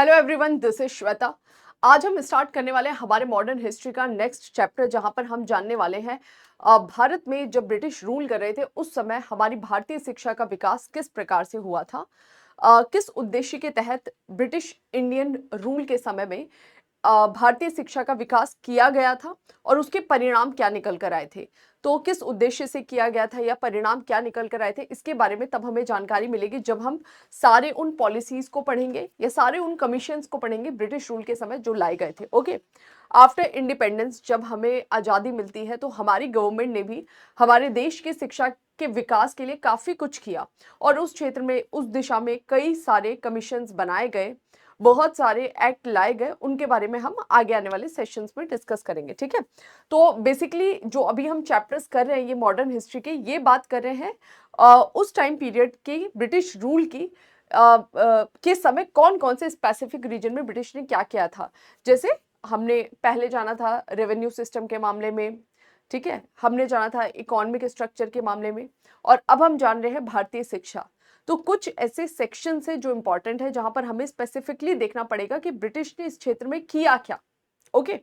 Hello everyone, this is Shweta. आज हम start करने वाले हैं हमारे मॉडर्न हिस्ट्री का नेक्स्ट चैप्टर, जहां पर हम जानने वाले हैं भारत में जब ब्रिटिश रूल कर रहे थे उस समय हमारी भारतीय शिक्षा का विकास किस प्रकार से हुआ था। किस उद्देश्य के तहत ब्रिटिश इंडियन रूल के समय में भारतीय शिक्षा का विकास किया गया था और उसके परिणाम क्या निकल कर आए थे। तो किस उद्देश्य से किया गया था या परिणाम क्या निकल कर आए थे, इसके बारे में तब हमें जानकारी मिलेगी जब हम सारे उन पॉलिसीज को पढ़ेंगे या सारे उन कमीशंस को पढ़ेंगे ब्रिटिश रूल के समय जो लाए गए थे। ओके, आफ्टर इंडिपेंडेंस जब हमें आज़ादी मिलती है तो हमारी गवर्नमेंट ने भी हमारे देश की शिक्षा के विकास के लिए काफ़ी कुछ किया और उस क्षेत्र में उस दिशा में कई सारे कमीशंस बनाए गए, बहुत सारे एक्ट लाए गए। उनके बारे में हम आगे आने वाले सेशंस में डिस्कस करेंगे। ठीक है, तो बेसिकली जो अभी हम चैप्टर्स कर रहे हैं ये मॉडर्न हिस्ट्री के, ये बात कर रहे हैं उस टाइम पीरियड की ब्रिटिश रूल की के समय कौन कौन से स्पेसिफिक रीजन में ब्रिटिश ने क्या किया था। जैसे हमने पहले जाना था रेवेन्यू सिस्टम के मामले में, ठीक है, हमने जाना था इकोनॉमिक स्ट्रक्चर के मामले में, और अब हम जान रहे हैं भारतीय शिक्षा। तो कुछ ऐसे सेक्शन है जो इंपॉर्टेंट है जहां पर हमें स्पेसिफिकली देखना पड़ेगा कि ब्रिटिश ने इस क्षेत्र में किया क्या। ओके,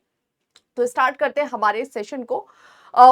तो स्टार्ट करते हैं हमारे सेशन को।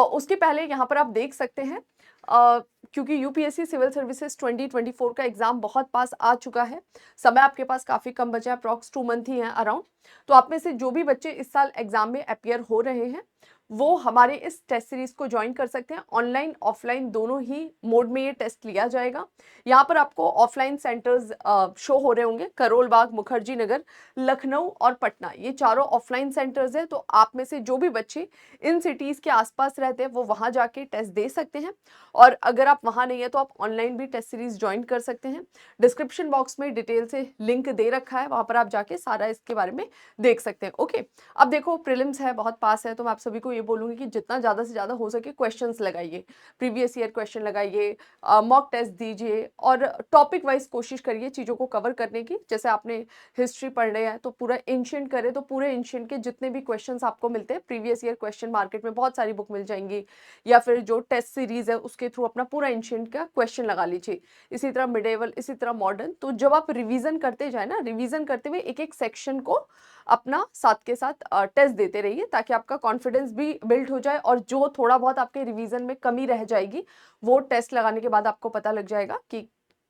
उसके पहले यहाँ पर आप देख सकते हैं क्योंकि यूपीएससी सिविल सर्विसेज 2024 का एग्जाम बहुत पास आ चुका है, समय आपके पास काफी कम बचा है, अप्रॉक्स 2 मंथ ही है अराउंड। तो आप में से जो भी बच्चे इस साल एग्जाम में अपियर हो रहे हैं वो हमारे इस टेस्ट सीरीज को ज्वाइन कर सकते हैं। ऑनलाइन ऑफलाइन दोनों ही मोड में ये टेस्ट लिया जाएगा। यहाँ पर आपको ऑफलाइन सेंटर्स शो हो रहे होंगे, करोल बाग, मुखर्जी नगर, लखनऊ और पटना, ये चारों ऑफलाइन सेंटर्स है। तो आप में से जो भी बच्चे इन सिटीज के आसपास रहते हैं वो वहां जाके टेस्ट दे सकते हैं, और अगर आप वहां नहीं है तो आप ऑनलाइन भी टेस्ट सीरीज ज्वाइन कर सकते हैं। डिस्क्रिप्शन बॉक्स में डिटेल से लिंक दे रखा है, वहां पर आप जाके सारा इसके बारे में देख सकते हैं। ओके, अब देखो प्रीलिम्स है, बहुत पास है, तो मैं आप सभी को ये बोलूंगी कि जितना ज्यादा से ज्यादा हो सके क्वेश्चंस लगाइए, प्रीवियस ईयर क्वेश्चन लगाइए, मॉक टेस्ट दीजिए और टॉपिक वाइज कोशिश करिए चीजों को कवर करने की। जैसे आपने हिस्ट्री पढ़ रहे हैं तो पूरा एंशिएंट करें, तो पूरे एंशिएंट के जितने भी क्वेश्चंस आपको मिलते हैं प्रीवियस ईयर क्वेश्चन, मार्केट में बहुत सारी बुक मिल जाएंगी, या फिर जो टेस्ट सीरीज है उसके थ्रू अपना पूरा एंशिएंट का क्वेश्चन लगा लीजिए। इसी तरह मिडेवल, इसी तरह मॉडर्न। तो जब आप रिवीजन करते जाए ना, रिवीजन करते हुए एक एक सेक्शन को अपना साथ के साथ टेस्ट देते रहिए ताकि आपका कॉन्फिडेंस भी बिल्ड हो जाए, और जो थोड़ा बहुत आपके रिवीजन में कमी रह जाएगी वो टेस्ट लगाने के बाद आपको पता लग जाएगा कि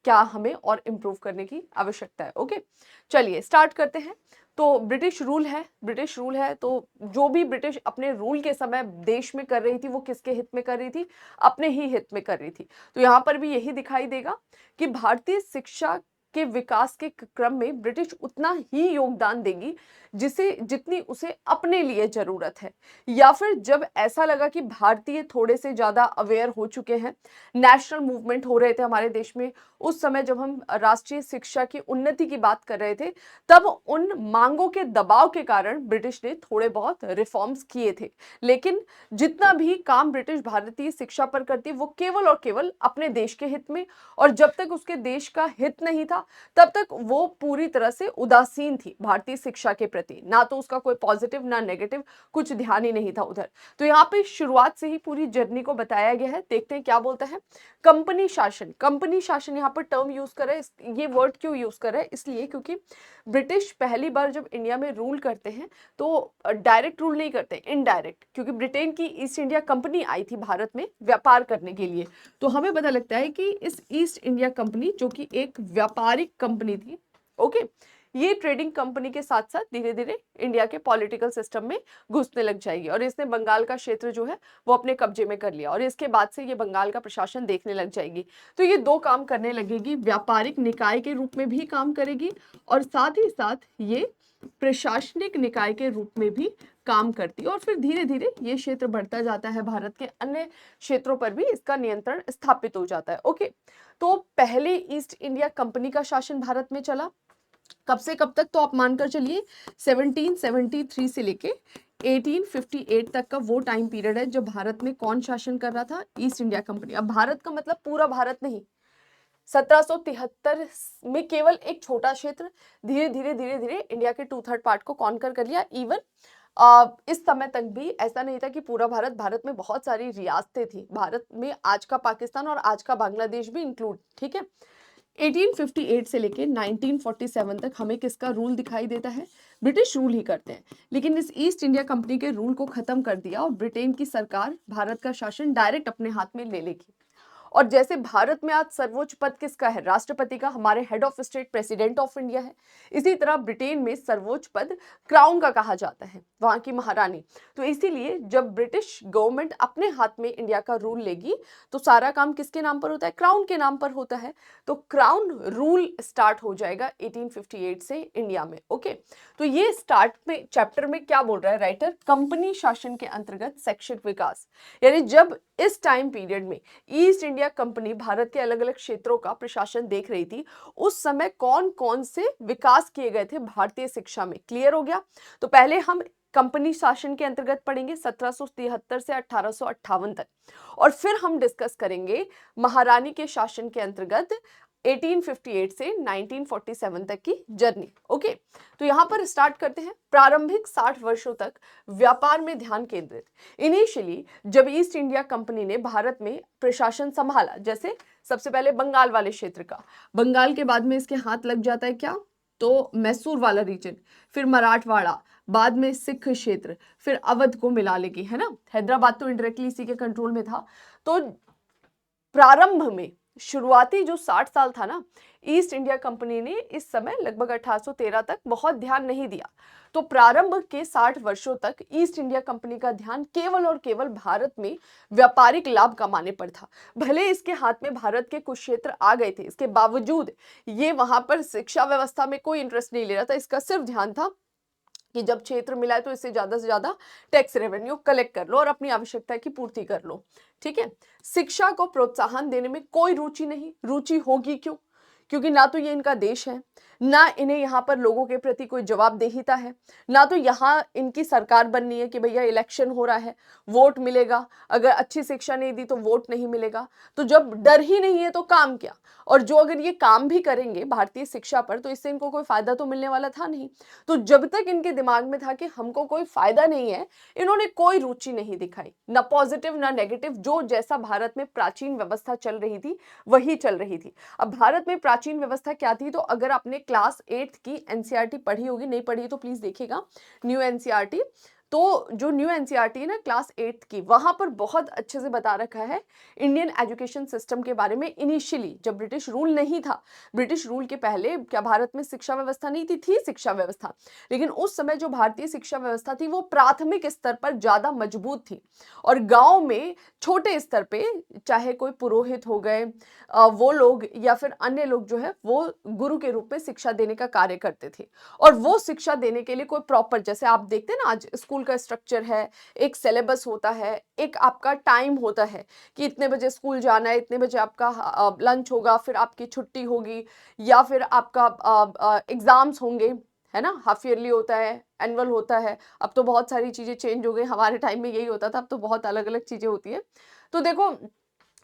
क्या हमें और इम्प्रूव करने की आवश्यकता है। ओके, चलिए स्टार्ट करते हैं। तो ब्रिटिश रूल है, ब्रिटिश रूल है तो जो भी ब्रिटिश अपने रूल के समय देश में कर रही थी वो किसके हित में कर रही थी? अपने ही हित में कर रही थी। तो यहाँ पर भी यही दिखाई देगा कि भारतीय शिक्षा के विकास के क्रम में ब्रिटिश उतना ही योगदान देगी जितनी उसे अपने लिए जरूरत है, या फिर जब ऐसा लगा कि भारतीय थोड़े से ज्यादा अवेयर हो चुके हैं, नेशनल मूवमेंट हो रहे थे हमारे देश में, उस समय जब हम राष्ट्रीय शिक्षा की उन्नति की बात कर रहे थे, तब उन मांगों के दबाव के कारण ब्रिटिश ने थोड़े बहुत रिफॉर्म्स किए थे। लेकिन जितना भी काम ब्रिटिश भारतीय शिक्षा पर करती वो केवल और केवल अपने देश के हित में, और जब तक उसके देश का हित नहीं था तब तक वो पूरी तरह से उदासीन थी भारतीय शिक्षा के प्रति, ना तो उसका कोई पॉजिटिव ना नेगेटिव, कुछ ध्यान ही नहीं था उधर। तो यहाँ पे शुरुआत से ही पूरी जर्नी को बताया गया है। देखते हैं क्या बोलता है। कंपनी शासन, कंपनी शासन यहाँ पर टर्म यूज कर रहा है, ये वर्ड क्यों यूज कर रहा है? इसलिए क्योंकि ब्रिटिश पहली बार जब इंडिया में रूल करते हैं तो डायरेक्ट रूल नहीं करते, इनडायरेक्ट, क्योंकि ब्रिटेन की ईस्ट इंडिया कंपनी आई थी भारत में व्यापार करने के लिए। तो हमें पता लगता है कि इस ईस्ट इंडिया कंपनी जो कि एक व्यापारिक कंपनी थी, ओके, ये ट्रेडिंग कंपनी के साथ साथ धीरे धीरे इंडिया के पॉलिटिकल सिस्टम में घुसने लग जाएगी, और इसने बंगाल का क्षेत्र जो है वो अपने कब्जे में कर लिया, और इसके बाद से ये बंगाल का प्रशासन देखने लग जाएगी। तो ये दो काम करने लगेगी, व्यापारिक निकाय के रूप में भी काम करेगी और साथ ही साथ ये प्रशासनिक निकाय के रूप में भी काम करती है, और फिर धीरे धीरे ये क्षेत्र बढ़ता जाता है, भारत के अन्य क्षेत्रों पर भी इसका नियंत्रण स्थापित हो जाता है। ओके, तो पहले ईस्ट इंडिया कंपनी का शासन भारत में चला कब से कब तक? तो आप मानकर चलिए 1773 से लेके 1858 तक का वो टाइम पीरियड है जब भारत में कौन शासन कर रहा था? East India company. अब भारत का मतलब पूरा भारत नहीं, 1773 में केवल एक छोटा क्षेत्र, धीरे धीरे धीरे धीरे इंडिया के 2/3 पार्ट को कॉन्कर कर लिया। इवन इस समय तक भी ऐसा नहीं था कि पूरा भारत, भारत में बहुत सारी रियासतें थी, भारत में आज का पाकिस्तान और आज का बांग्लादेश भी इंक्लूड, ठीक है। 1858 से लेके 1947 तक हमें किसका रूल दिखाई देता है? ब्रिटिश रूल ही करते हैं। लेकिन इस ईस्ट इंडिया कंपनी के रूल को खत्म कर दिया और ब्रिटेन की सरकार भारत का शासन डायरेक्ट अपने हाथ में ले लेगी। और जैसे भारत में आज सर्वोच्च पद किसका है? राष्ट्रपति का, हमारे head of state president of India है। इसी तरह ब्रिटेन में सर्वोच्च पद क्राउन का कहा जाता है, वहां की महारानी। तो इसीलिए जब ब्रिटिश गवर्नमेंट अपने हाथ में इंडिया का रूल लेगी तो सारा काम किसके नाम पर होता है? क्राउन के नाम पर होता है। तो क्राउन रूल स्टार्ट हो जाएगा 1858 से इंडिया में। ओके, तो ये स्टार्ट में चैप्टर में क्या बोल रहा है राइटर? कंपनी शासन के अंतर्गत शैक्षिक विकास, यानी जब इस टाइम पीरियड में ईस्ट इंडिया कंपनी भारत के अलग अलग क्षेत्रों का प्रशासन देख रही थी, उस समय कौन कौन से विकास किए गए थे भारतीय शिक्षा में। क्लियर हो गया? तो पहले हम कंपनी शासन के अंतर्गत पढ़ेंगे 1773 से 1858 तक, और फिर हम डिस्कस करेंगे महारानी के शासन के अंतर्गत 1858 से 1947 तक की जर्नी। ओके, तो यहां पर स्टार्ट करते हैं। प्रारंभिक 60 वर्षों तक व्यापार में ध्यान केंद्रित। इनिशियली जब ईस्ट इंडिया कंपनी ने भारत में प्रशासन संभाला, जैसे सबसे पहले बंगाल वाले क्षेत्र का, बंगाल के बाद में इसके हाथ लग जाता है क्या? तो मैसूर वाला रीजन, फिर मराठवाड़ा, बाद में सिख क्षेत्र, फिर अवध को मिला लेगी, है ना। हैदराबाद तो इनडायरेक्टली इसी के कंट्रोल में था। तो प्रारंभ में शुरुआती जो 60 साल था ना, ईस्ट इंडिया कंपनी ने इस समय लगभग 1813 तक बहुत ध्यान नहीं दिया। तो प्रारंभ के 60 वर्षों तक ईस्ट इंडिया कंपनी का ध्यान केवल और केवल भारत में व्यापारिक लाभ कमाने पर था। भले इसके हाथ में भारत के कुछ क्षेत्र आ गए थे, इसके बावजूद ये वहां पर शिक्षा व्यवस्था में कोई इंटरेस्ट नहीं ले रहा था। इसका सिर्फ ध्यान था कि जब क्षेत्र मिला है तो इससे ज्यादा टैक्स रेवेन्यू कलेक्ट कर लो और अपनी आवश्यकता की पूर्ति कर लो। ठीक है, शिक्षा को प्रोत्साहन देने में कोई रुचि नहीं। रुचि होगी क्यों? क्योंकि ना तो ये इनका देश है, ना इन्हें यहाँ पर लोगों के प्रति कोई जवाबदेहिता है, ना तो यहाँ इनकी सरकार बननी है कि भैया इलेक्शन हो रहा है, वोट मिलेगा, अगर अच्छी शिक्षा नहीं दी तो वोट नहीं मिलेगा। तो जब डर ही नहीं है तो काम क्या? और जो अगर ये काम भी करेंगे भारतीय शिक्षा पर तो इससे इनको कोई फायदा तो मिलने वाला था नहीं। तो जब तक इनके दिमाग में था कि हमको कोई फायदा नहीं है, इन्होंने कोई रुचि नहीं दिखाई, ना पॉजिटिव ना नेगेटिव। जो जैसा भारत में प्राचीन व्यवस्था चल रही थी वही चल रही थी। अब भारत में प्राचीन व्यवस्था क्या थी? तो अगर आपने क्लास 8th की एनसीईआरटी पढ़ी होगी, नहीं पढ़ी तो प्लीज देखिएगा न्यू एनसीईआरटी। तो जो न्यू एनसीईआरटी है ना क्लास 8th की, वहां पर बहुत अच्छे से बता रखा है इंडियन एजुकेशन सिस्टम के बारे में। इनिशियली जब ब्रिटिश रूल नहीं था, ब्रिटिश रूल के पहले क्या भारत में शिक्षा व्यवस्था नहीं थी? थी शिक्षा व्यवस्था, लेकिन उस समय जो भारतीय शिक्षा व्यवस्था थी वो प्राथमिक स्तर पर ज्यादा मजबूत थी। और गांव में छोटे स्तर पे चाहे कोई पुरोहित हो गए, वो लोग या फिर अन्य लोग जो है वो गुरु के रूप में शिक्षा देने का कार्य करते थे। और वो शिक्षा देने के लिए कोई प्रॉपर, जैसे आप देखते हैं ना आज स्कूल का स्ट्रक्चर है, एक सिलेबस होता है, एक आपका टाइम होता है कि इतने बजे स्कूल जाना है, इतने बजे आपका लंच होगा, फिर आपकी छुट्टी होगी, या फिर आपका एग्जाम्स होंगे, है ना। हाफ ईयरली होता है, एनुअल होता है। अब तो बहुत सारी चीजें चेंज हो गई, हमारे टाइम में यही होता था, अब तो बहुत अलग अलग चीजें होती है। तो देखो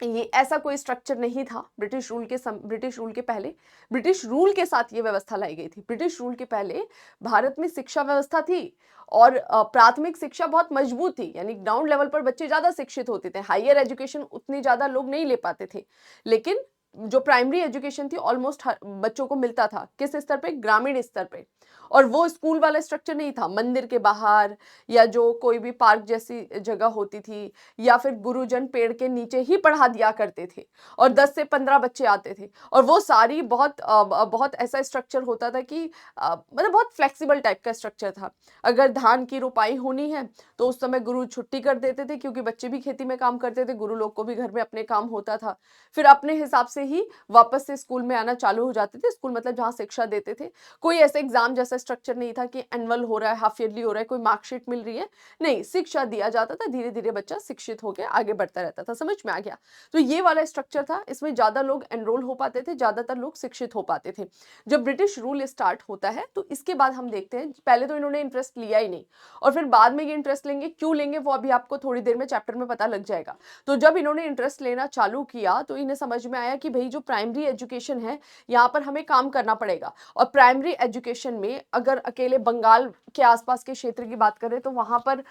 ये ऐसा कोई स्ट्रक्चर नहीं था ब्रिटिश रूल के पहले। ब्रिटिश रूल के साथ ये व्यवस्था लाई गई थी। ब्रिटिश रूल के पहले भारत में शिक्षा व्यवस्था थी और प्राथमिक शिक्षा बहुत मजबूत थी, यानी ग्राउंड लेवल पर बच्चे ज्यादा शिक्षित होते थे। हायर एजुकेशन उतनी ज्यादा लोग नहीं ले पाते थे, लेकिन जो प्राइमरी एजुकेशन थी ऑलमोस्ट बच्चों को मिलता था। किस स्तर पे? ग्रामीण स्तर पे। और वो स्कूल वाला स्ट्रक्चर नहीं था, मंदिर के बाहर या जो कोई भी पार्क जैसी जगह होती थी, या फिर गुरुजन पेड़ के नीचे ही पढ़ा दिया करते थे और 10 से 15 बच्चे आते थे। और वो सारी बहुत ऐसा स्ट्रक्चर होता था कि मतलब बहुत फ्लेक्सिबल टाइप का स्ट्रक्चर था। अगर धान की रोपाई होनी है तो उस समय गुरु छुट्टी कर देते थे, क्योंकि बच्चे भी खेती में काम करते थे, गुरु लोग को भी घर में अपने काम होता था। फिर अपने हिसाब से ही वापस से स्कूल में आना चालू हो जाते थे। स्कूल मतलब जहाँ शिक्षा देते थे। कोई ऐसे एग्जाम जैसा स्ट्रक्चर नहीं था कि एनुअल हो रहा है, हाफ ईयरली हो रहा है, कोई मार्कशीट मिल रही है, नहीं, शिक्षा दिया जाता था। धीरे धीरे बच्चा शिक्षित होकर आगे बढ़ता रहता था। समझ में आ गया? तो ये वाला स्ट्रक्चर था, इसमें ज्यादा लोग एनरोल हो पाते थे, ज्यादातर लोग शिक्षित हो पाते थे। जब ब्रिटिश रूल स्टार्ट होता है तो इसके बाद हम देखते हैं, पहले तो इन्होंने इंटरेस्ट लिया ही नहीं, और फिर बाद में ये इंटरेस्ट लेंगे। क्यों लेंगे वो अभी आपको थोड़ी देर में चैप्टर में पता लग जाएगा। तो जब इन्होंने इंटरेस्ट लेना चालू किया तो इन्हें समझ में आया कि भाई जो प्राइमरी एजुकेशन है यहाँ पर हमें काम करना पड़ेगा। और प्राइमरी एजुकेशन में अगर अकेले बंगाल के आसपास के क्षेत्र की बात करें तो वहाँ पर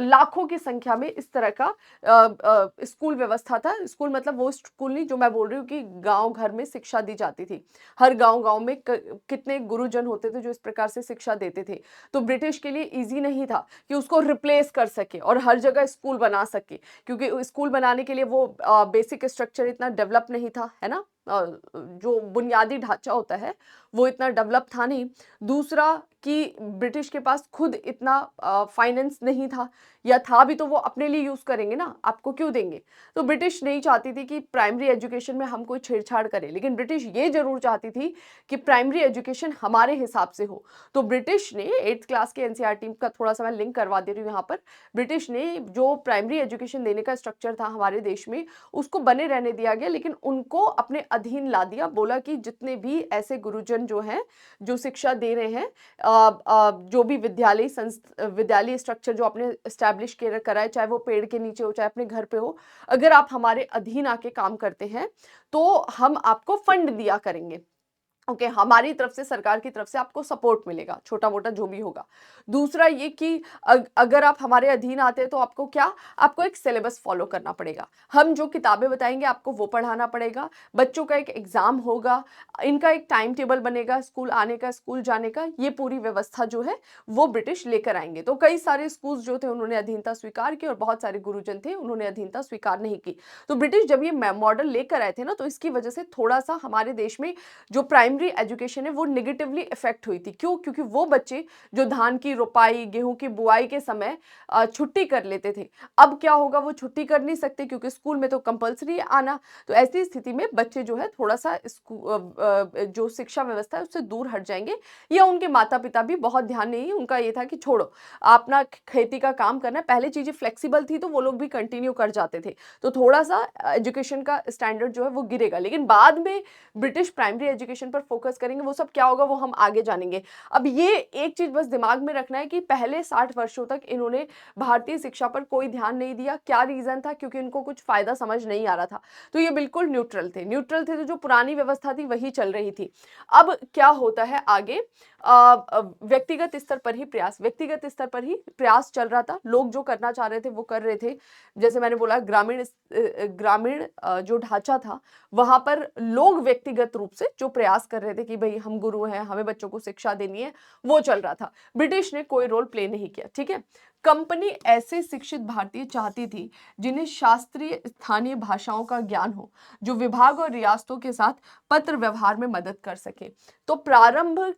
लाखों की संख्या में इस तरह का स्कूल व्यवस्था था। स्कूल मतलब वो स्कूल नहीं जो मैं बोल रही हूँ कि गांव घर में शिक्षा दी जाती थी। हर गांव में कितने गुरुजन होते थे जो इस प्रकार से शिक्षा देते थे। तो ब्रिटिश के लिए इजी नहीं था कि उसको रिप्लेस कर सके और हर जगह स्कूल बना सके, क्योंकि स्कूल बनाने के लिए वो बेसिक स्ट्रक्चर इतना डेवलप नहीं था, है ना। जो बुनियादी ढांचा होता है वो इतना डेवलप था नहीं। दूसरा कि ब्रिटिश के पास खुद इतना फाइनेंस नहीं था, या था भी तो वो अपने लिए यूज करेंगे ना, आपको क्यों देंगे। तो ब्रिटिश नहीं चाहती थी कि प्राइमरी एजुकेशन में हम कोई छेड़छाड़ करें, लेकिन ब्रिटिश ये जरूर चाहती थी कि प्राइमरी एजुकेशन हमारे हिसाब से हो। तो ब्रिटिश ने 8th क्लास के एनसीईआरटी का थोड़ा सा मैं लिंक करवा दे रही हूँ यहाँ पर। ब्रिटिश ने जो प्राइमरी एजुकेशन देने का स्ट्रक्चर था हमारे देश में उसको बने रहने दिया गया, लेकिन उनको अपने अधीन ला दिया। बोला कि जितने भी ऐसे गुरुजन जो हैं जो शिक्षा दे रहे हैं, जो भी विद्यालय स्ट्रक्चर जो आपने एस्टैब्लिश करा है, चाहे वो पेड़ के नीचे हो चाहे अपने घर पे हो, अगर आप हमारे अधीन आके काम करते हैं तो हम आपको फंड दिया करेंगे। ओके, हमारी तरफ से, सरकार की तरफ से आपको सपोर्ट मिलेगा, छोटा मोटा जो भी होगा। दूसरा ये कि अगर आप हमारे अधीन आते हैं तो आपको क्या, आपको एक सिलेबस फॉलो करना पड़ेगा। हम जो किताबें बताएंगे आपको वो पढ़ाना पड़ेगा। बच्चों का एक एग्जाम होगा, इनका एक टाइम टेबल बनेगा, स्कूल आने का, स्कूल जाने का, ये पूरी व्यवस्था जो है वो ब्रिटिश लेकर आएंगे। तो कई सारे स्कूल जो थे उन्होंने अधीनता स्वीकार की और बहुत सारे गुरुजन थे उन्होंने अधीनता स्वीकार नहीं की। तो ब्रिटिश जब ये मॉडल लेकर आए थे ना, तो इसकी वजह से थोड़ा सा हमारे देश में जो प्राइमरी एजुकेशन है वो नेगेटिवली इफेक्ट हुई थी। क्यों? क्योंकि वो बच्चे जो धान की रोपाई, गेहूं की बुआई के समय छुट्टी कर लेते थे, अब क्या होगा, वो छुट्टी कर नहीं सकते क्योंकि स्कूल में तो कंपलसरी आना। तो ऐसी स्थिति में बच्चे जो है थोड़ा सा जो शिक्षा व्यवस्था है उससे दूर हट जाएंगे, या उनके माता पिता भी बहुत ध्यान नहीं, उनका ये था कि छोड़ो अपना खेती का काम करना है। पहले चीजें फ्लेक्सिबल थी तो वो लोग भी कंटिन्यू कर जाते थे, तो थोड़ा सा एजुकेशन का स्टैंडर्ड जो है वो गिरेगा। लेकिन बाद में ब्रिटिश प्राइमरी एजुकेशन पर फोकस करेंगे, वो सब क्या होगा वो हम आगे जानेंगे। अब ये एक चीज बस दिमाग में रखना है कि पहले 60 वर्षों तक इन्होंने भारतीय शिक्षा पर कोई ध्यान नहीं दिया। क्या रीजन था? क्योंकि इनको कुछ फायदा समझ नहीं आ रहा था। तो ये बिल्कुल न्यूट्रल थे, तो जो पुरानी व्यवस्था थी वही चल रही थी। अब क्या होता है आगे, व्यक्तिगत स्तर पर ही प्रयास चल रहा था। लोग जो करना चाह रहे थे वो कर रहे थे। जैसे मैंने बोला, ग्रामीण जो ढांचा था वहां पर लोग व्यक्तिगत रूप से जो प्रयास कर रहे थे कि भाई हम गुरु हैं, हमें बच्चों को शिक्षा देनी है, वो चल रहा था। ब्रिटिश ने कोई रोल प्ले नहीं किया, ठीक है। कंपनी ऐसे शिक्षित भारतीय चाहती थी जिन्हें शास्त्रीय स्थानीय भाषाओं का ज्ञान हो, जो विभाग और रियासतों के साथ पत्र व्यवहार में मदद कर सके। तो प्रारंभ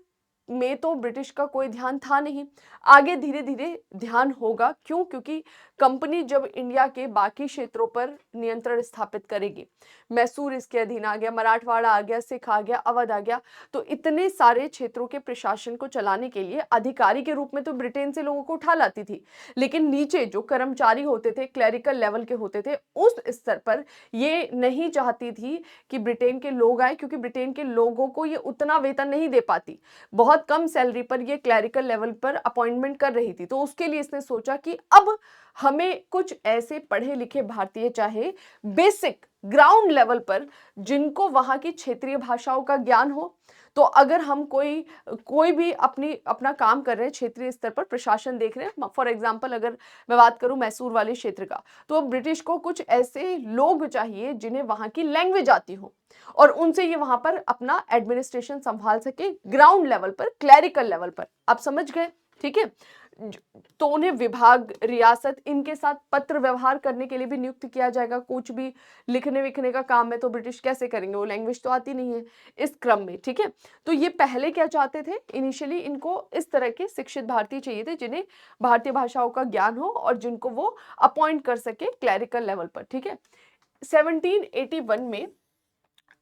में तो ब्रिटिश का कोई ध्यान था नहीं, आगे धीरे धीरे ध्यान होगा। क्यों? क्योंकि कंपनी जब इंडिया के बाकी क्षेत्रों पर नियंत्रण स्थापित करेगी, मैसूर इसके अधीन आ गया, मराठवाड़ा आ गया, सिख आ गया, अवध आ गया, तो इतने सारे क्षेत्रों के प्रशासन को चलाने के लिए अधिकारी के रूप में तो ब्रिटेन से लोगों को उठा लाती थी, लेकिन नीचे जो कर्मचारी होते थे, क्लरिकल लेवल के होते थे, उस स्तर पर ये नहीं चाहती थी कि ब्रिटेन के लोग आए, क्योंकि ब्रिटेन के लोगों को ये उतना वेतन नहीं दे पाती, बहुत कम सैलरी पर ये क्लरिकल लेवल पर अपॉइंटमेंट कर रही थी। तो उसके लिए इसने सोचा कि अब हमें कुछ ऐसे पढ़े लिखे भारतीय चाहिए, बेसिक ग्राउंड लेवल पर, जिनको वहां की क्षेत्रीय भाषाओं का ज्ञान हो। तो अगर हम कोई भी अपना काम कर रहे हैं, क्षेत्रीय स्तर पर प्रशासन देख रहे हैं, फॉर एग्जांपल अगर मैं बात करूं मैसूर वाले क्षेत्र का, तो ब्रिटिश को कुछ ऐसे लोग चाहिए जिन्हें वहां की लैंग्वेज आती हो और उनसे ये वहां पर अपना एडमिनिस्ट्रेशन संभाल सके, ग्राउंड लेवल पर, क्लरिकल लेवल पर। आप समझ गए? ठीक है। तो उन्हें विभाग, रियासत, इनके साथ पत्र व्यवहार करने के लिए भी नियुक्त किया जाएगा। कुछ भी लिखने विखने का काम है तो ब्रिटिश कैसे करेंगे, वो लैंग्वेज तो आती नहीं है इस क्रम में, ठीक है। तो ये पहले क्या चाहते थे, इनिशियली इनको इस तरह के शिक्षित भारतीय चाहिए थे जिन्हें भारतीय भाषाओं का ज्ञान हो और जिनको वो अपॉइंट कर सके क्लरिकल लेवल पर, ठीक है। 1781 में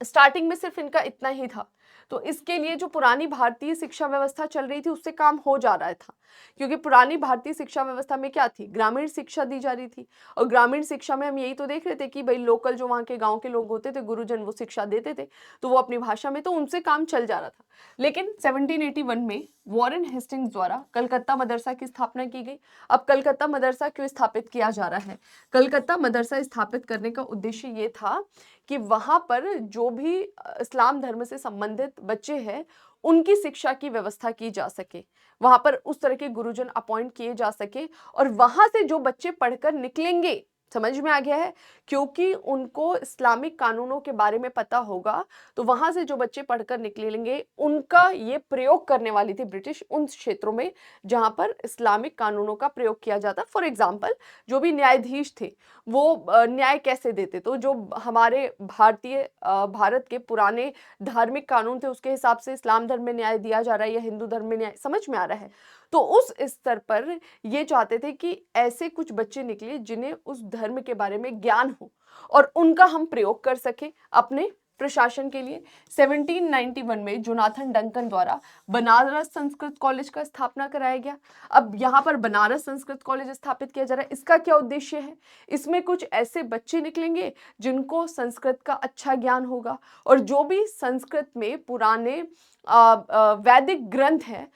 स्टार्टिंग में सिर्फ इनका इतना ही था। तो इसके लिए जो पुरानी भारतीय शिक्षा व्यवस्था चल रही थी उससे काम हो जा रहा था, क्योंकि पुरानी भारतीय शिक्षा व्यवस्था में क्या थी, ग्रामीण शिक्षा दी जा रही थी। और ग्रामीण शिक्षा में हम यही तो देख रहे थे कि भाई लोकल जो वहाँ के गांव के लोग होते थे, गुरुजन, वो शिक्षा देते थे, तो वो अपनी भाषा में, तो उनसे काम चल जा रहा था। लेकिन 1781 में वॉरेन हेस्टिंग्स द्वारा कलकत्ता मदरसा की स्थापना की गई। अब कलकत्ता मदरसा क्यों स्थापित किया जा रहा है? कलकत्ता मदरसा स्थापित करने का उद्देश्य ये था कि वहां पर जो भी इस्लाम धर्म से संबंधित बच्चे हैं उनकी शिक्षा की व्यवस्था की जा सके, वहां पर उस तरह के गुरुजन अपॉइंट किए जा सके, और वहां से जो बच्चे पढ़कर निकलेंगे, समझ में आ गया है, क्योंकि उनको इस्लामिक कानूनों के बारे में पता होगा, तो वहां से जो बच्चे पढ़कर निकलेंगे उनका ये प्रयोग करने वाली थी ब्रिटिश उन क्षेत्रों में जहां पर इस्लामिक कानूनों का प्रयोग किया जाता। फॉर एग्जाम्पल, जो भी न्यायाधीश थे वो न्याय कैसे देते, तो जो हमारे भारत के पुराने धार्मिक कानून थे उसके हिसाब से इस्लाम धर्म में न्याय दिया जा रहा है या हिंदू धर्म में न्याय, समझ में आ रहा है। तो उस स्तर पर ये चाहते थे कि ऐसे कुछ बच्चे निकले जिन्हें उस धर्म के बारे में ज्ञान हो और उनका हम प्रयोग कर सके अपने प्रशासन के लिए। 1791 में जोनाथन डंकन द्वारा बनारस संस्कृत कॉलेज का स्थापना कराया गया। अब यहाँ पर बनारस संस्कृत कॉलेज स्थापित किया जा रहा है, इसका क्या उद्देश्य है? इसमें कुछ ऐसे बच्चे निकलेंगे जिनको संस्कृत का अच्छा ज्ञान होगा, और जो भी संस्कृत में पुराने वैदिक ग्रंथ हैं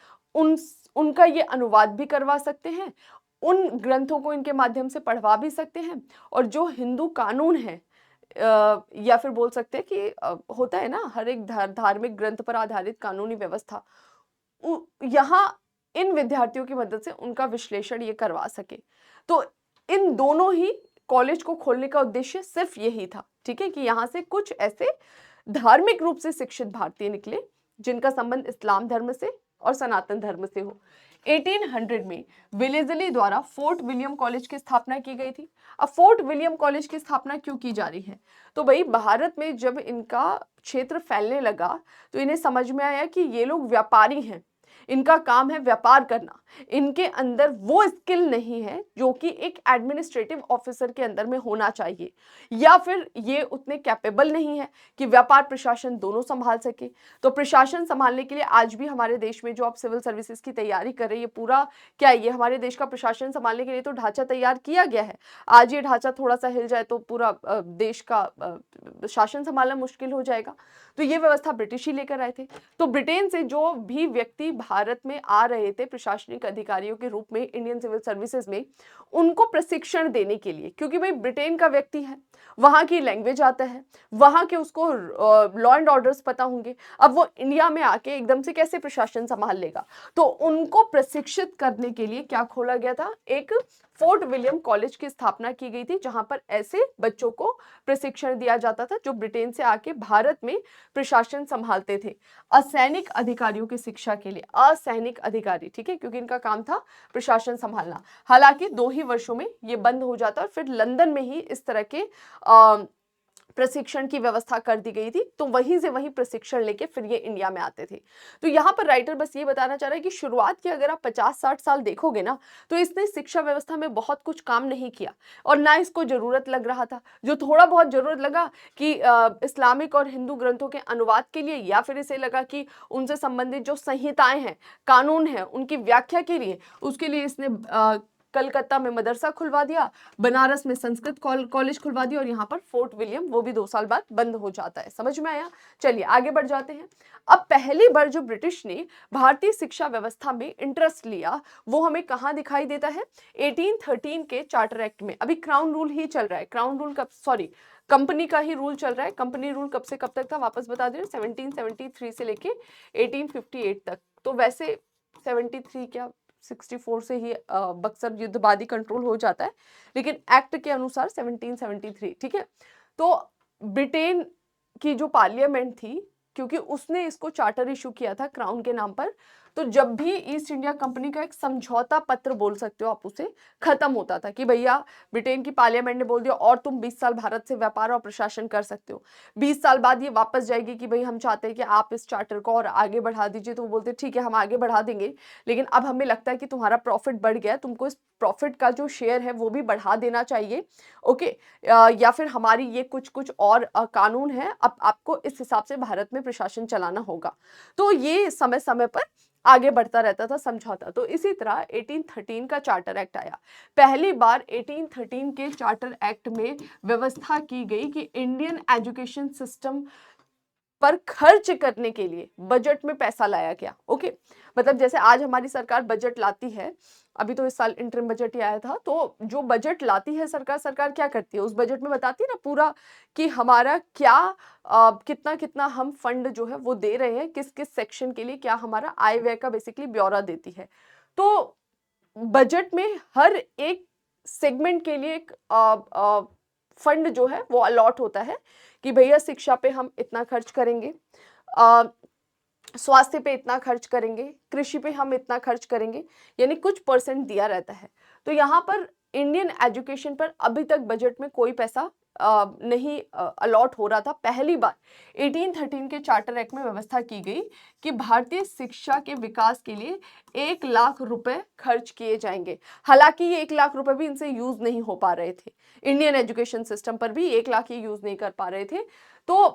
उनका ये अनुवाद भी करवा सकते हैं, उन ग्रंथों को इनके माध्यम से पढ़वा भी सकते हैं, और जो हिंदू कानून है या फिर बोल सकते हैं कि होता है ना हर एक धार्मिक ग्रंथ पर आधारित कानूनी व्यवस्था, यहाँ इन विद्यार्थियों की मदद से उनका विश्लेषण ये करवा सके। तो इन दोनों ही कॉलेज को खोलने का उद्देश्य सिर्फ यही था, ठीक है, कि यहाँ से कुछ ऐसे धार्मिक रूप से शिक्षित भारतीय निकले जिनका संबंध इस्लाम धर्म से और सनातन धर्म से हो। 1800 में वेलेज़ली द्वारा फोर्ट विलियम कॉलेज की स्थापना की गई थी। अब फोर्ट विलियम कॉलेज की स्थापना क्यों की जा रही है? तो भाई भारत में जब इनका क्षेत्र फैलने लगा तो इन्हें समझ में आया कि ये लोग व्यापारी हैं, इनका काम है व्यापार करना, इनके अंदर वो स्किल नहीं है जो कि एक एडमिनिस्ट्रेटिव ऑफिसर के अंदर में होना चाहिए, या फिर ये उतने कैपेबल नहीं है कि व्यापार प्रशासन दोनों संभाल सके। तो प्रशासन संभालने के लिए आज भी हमारे देश में जो आप सिविल सर्विसेज की तैयारी कर रही है, पूरा क्या ये हमारे देश का प्रशासन संभालने के लिए तो ढांचा तैयार किया गया है। आज ये ढांचा थोड़ा सा हिल जाए तो पूरा देश का शासन संभालना मुश्किल हो जाएगा। तो ये व्यवस्था ब्रिटिश ही लेकर आए थे। तो ब्रिटेन से जो भी व्यक्ति भारत में आ रहे थे प्रशासनिक अधिकारियों के रूप में इंडियन सिविल सर्विसेज में, उनको प्रशिक्षण देने के लिए, क्योंकि भाई ब्रिटेन का व्यक्ति है, वहां की लैंग्वेज आता है, वहां के उसको लॉ एंड ऑर्डर्स पता होंगे, अब वो इंडिया में आके एकदम से कैसे प्रशासन संभाल लेगा। तो उनको प्रशिक्षित करने के लिए क्या खोला गया था? एक फोर्ट विलियम कॉलेज की स्थापना की गई थी, जहां पर ऐसे बच्चों को प्रशिक्षण दिया जाता था जो ब्रिटेन से आके भारत में प्रशासन संभालते थे। असैनिक अधिकारियों की शिक्षा के लिए, असैनिक अधिकारी, ठीक है, क्योंकि इनका काम था प्रशासन संभालना। हालांकि 2 ही वर्षों में ये बंद हो जाता और फिर लंदन में ही इस तरह के प्रशिक्षण की व्यवस्था कर दी गई थी, तो वहीं से वहीं प्रशिक्षण लेके फिर ये इंडिया में आते थे। तो यहाँ पर राइटर बस ये बताना चाह रहा है कि शुरुआत की अगर आप 50-60 साल देखोगे ना, तो इसने शिक्षा व्यवस्था में बहुत कुछ काम नहीं किया और ना इसको जरूरत लग रहा था। जो थोड़ा बहुत जरूरत लगा कि इस्लामिक और हिंदू ग्रंथों के अनुवाद के लिए, या फिर इसे लगा कि उनसे संबंधित जो संहिताएं हैं, कानून है, उनकी व्याख्या के लिए, उसके लिए इसने कलकत्ता में मदरसा खुलवा दिया, बनारस में संस्कृत कॉलेज खुलवा दिया, और यहाँ पर फोर्ट विलियम वो भी 2 साल बाद बंद हो जाता है। समझ में आया? चलिए आगे बढ़ जाते हैं। अब पहली बार जो ब्रिटिश ने भारतीय शिक्षा व्यवस्था में इंटरेस्ट लिया वो हमें कहाँ दिखाई देता है? 1813 के चार्टर एक्ट में। अभी क्राउन रूल ही चल रहा है, क्राउन रूल कब, सॉरी, कंपनी का ही रूल चल रहा है। कंपनी रूल कब से कब तक था वापस बता दे, 1773 से लेके 1858 तक। तो वैसे 73 क्या 64 से ही बक्सर युद्धबादी कंट्रोल हो जाता है, लेकिन एक्ट के अनुसार 1773, ठीक है। तो ब्रिटेन की जो पार्लियामेंट थी, क्योंकि उसने इसको चार्टर इशू किया था क्राउन के नाम पर, तो जब भी ईस्ट इंडिया कंपनी का एक समझौता पत्र बोल सकते हो आप, उसे खत्म होता था कि भैया ब्रिटेन की पार्लियामेंट ने बोल दिया और तुम 20 साल भारत से व्यापार और प्रशासन कर सकते हो। 20 साल बाद ये वापस जाएगी कि भाई हम चाहते हैं कि आप इस चार्टर को और आगे बढ़ा दीजिए, तो वो बोलते ठीक है हम आगे बढ़ा देंगे, लेकिन अब हमें लगता है कि तुम्हारा प्रॉफिट बढ़ गया, तुमको इस प्रॉफिट का जो शेयर है वो भी बढ़ा देना चाहिए, ओके, या फिर हमारी ये कुछ कुछ और कानून है, अब आपको इस हिसाब से भारत में प्रशासन चलाना होगा। तो ये समय समय पर आगे बढ़ता रहता था समझौता। तो इसी तरह 1813 का चार्टर एक्ट आया। पहली बार 1813 के चार्टर एक्ट में व्यवस्था की गई कि इंडियन एजुकेशन सिस्टम पर खर्च करने के लिए बजट में पैसा लाया गया। ओके, मतलब जैसे आज हमारी सरकार बजट लाती है, अभी तो इस साल इंटरिम बजट ही आया था, तो जो बजट लाती है सरकार, सरकार क्या करती है उस बजट में बताती है ना पूरा कि हमारा क्या कितना कितना हम फंड जो है वो दे रहे हैं, किस किस सेक्शन के लिए, क्या हमारा आय व्यय का बेसिकली ब्यौरा देती है। तो बजट में हर एक सेगमेंट के लिए एक फंड जो है वो अलॉट होता है कि भैया शिक्षा पे हम इतना खर्च करेंगे, स्वास्थ्य पे इतना खर्च करेंगे, कृषि पे हम इतना खर्च करेंगे, यानी कुछ परसेंट दिया रहता है। तो यहाँ पर इंडियन एजुकेशन पर अभी तक बजट में कोई पैसा नहीं अलॉट हो रहा था। पहली बार 1813 के चार्टर एक्ट में व्यवस्था की गई कि भारतीय शिक्षा के विकास के लिए 1 लाख रुपए खर्च किए जाएंगे। हालांकि ये 1 लाख रुपए भी इनसे यूज नहीं हो पा रहे थे, इंडियन एजुकेशन सिस्टम पर भी 1 लाख ये यूज नहीं कर पा रहे थे। तो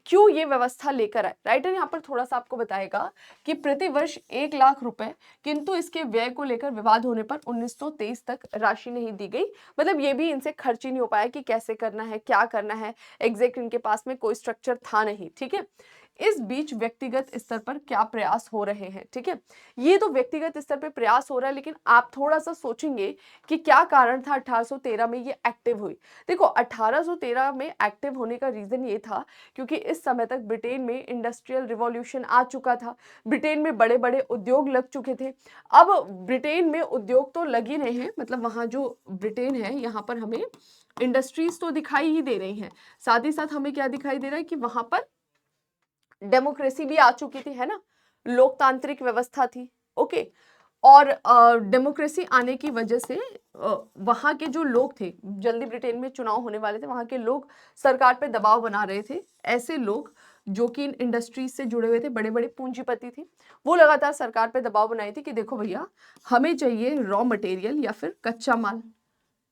क्यों ये व्यवस्था लेकर आए, राइटर यहाँ पर थोड़ा सा आपको बताएगा कि प्रति वर्ष 1 लाख रुपए, किंतु इसके व्यय को लेकर विवाद होने पर 1923 तक राशि नहीं दी गई। मतलब ये भी इनसे खर्च ही नहीं हो पाया कि कैसे करना है, क्या करना है, एग्जैक्ट इनके पास में कोई स्ट्रक्चर था नहीं। ठीक है, इस बीच व्यक्तिगत स्तर पर क्या प्रयास हो रहे हैं। ठीक है, ये तो व्यक्तिगत स्तर पर प्रयास हो रहा है, लेकिन आप थोड़ा सा सोचेंगे कि क्या कारण था 1813 में ये एक्टिव हुई। देखो 1813 में एक्टिव होने का रीजन ये था क्योंकि इस समय तक ब्रिटेन में इंडस्ट्रियल रिवॉल्यूशन आ चुका था, ब्रिटेन में बड़े बड़े उद्योग लग चुके थे। अब ब्रिटेन में उद्योग तो लग ही रहे हैं, मतलब वहाँ जो ब्रिटेन है यहाँ पर हमें इंडस्ट्रीज तो दिखाई ही दे रही हैं, साथ ही साथ हमें क्या दिखाई दे रहा है कि वहां पर डेमोक्रेसी भी आ चुकी थी, है ना, लोकतांत्रिक व्यवस्था थी। ओके, और डेमोक्रेसी आने की वजह से वहाँ के जो लोग थे, जल्दी ब्रिटेन में चुनाव होने वाले थे, वहाँ के लोग सरकार पे दबाव बना रहे थे। ऐसे लोग जो कि इन इंडस्ट्रीज से जुड़े हुए थे, बड़े बड़े पूंजीपति थे, वो लगातार सरकार पे दबाव बनाई थी कि देखो भैया हमें चाहिए रॉ मटेरियल या फिर कच्चा माल,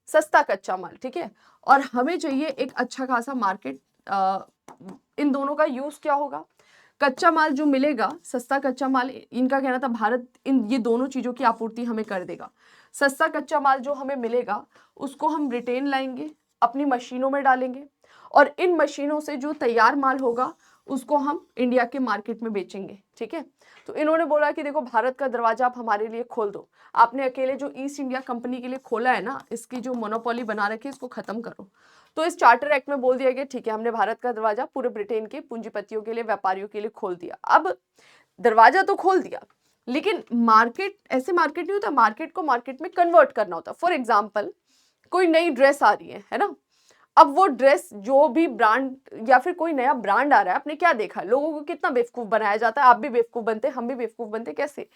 सस्ता कच्चा माल। ठीक है, और हमें चाहिए एक अच्छा खासा मार्केट। इन दोनों का यूज क्या होगा, कच्चा माल जो मिलेगा, सस्ता कच्चा माल, इनका कहना था भारत इन ये दोनों चीजों की आपूर्ति हमें कर देगा। सस्ता कच्चा माल जो हमें मिलेगा उसको हम ब्रिटेन लाएंगे, अपनी मशीनों में डालेंगे, और इन मशीनों से जो तैयार माल होगा उसको हम इंडिया के मार्केट में बेचेंगे। ठीक है, तो इन्होंने बोला कि देखो भारत का दरवाजा आप हमारे लिए खोल दो, आपने अकेले जो ईस्ट इंडिया कंपनी के लिए खोला है ना, इसकी जो मोनोपोली बना रखी है इसको खत्म करो। तो इस चार्टर एक्ट में बोल दिया गया ठीक है, हमने भारत का दरवाजा पूरे ब्रिटेन के पूंजीपतियों के लिए, व्यापारियों के लिए खोल दिया। अब दरवाजा तो खोल दिया, लेकिन मार्केट ऐसे मार्केट नहीं होता, मार्केट को मार्केट में कन्वर्ट करना होता। फॉर एग्जाम्पल कोई नई ड्रेस आ रही है ना, अब वो ड्रेस जो भी ब्रांड या फिर कोई नया ब्रांड आ रहा है, आपने क्या देखा, लोगों को कितना बेवकूफ बनाया जाता है, आप भी बेवकूफ बनते, हम भी बेवकूफ बनते, कैसे।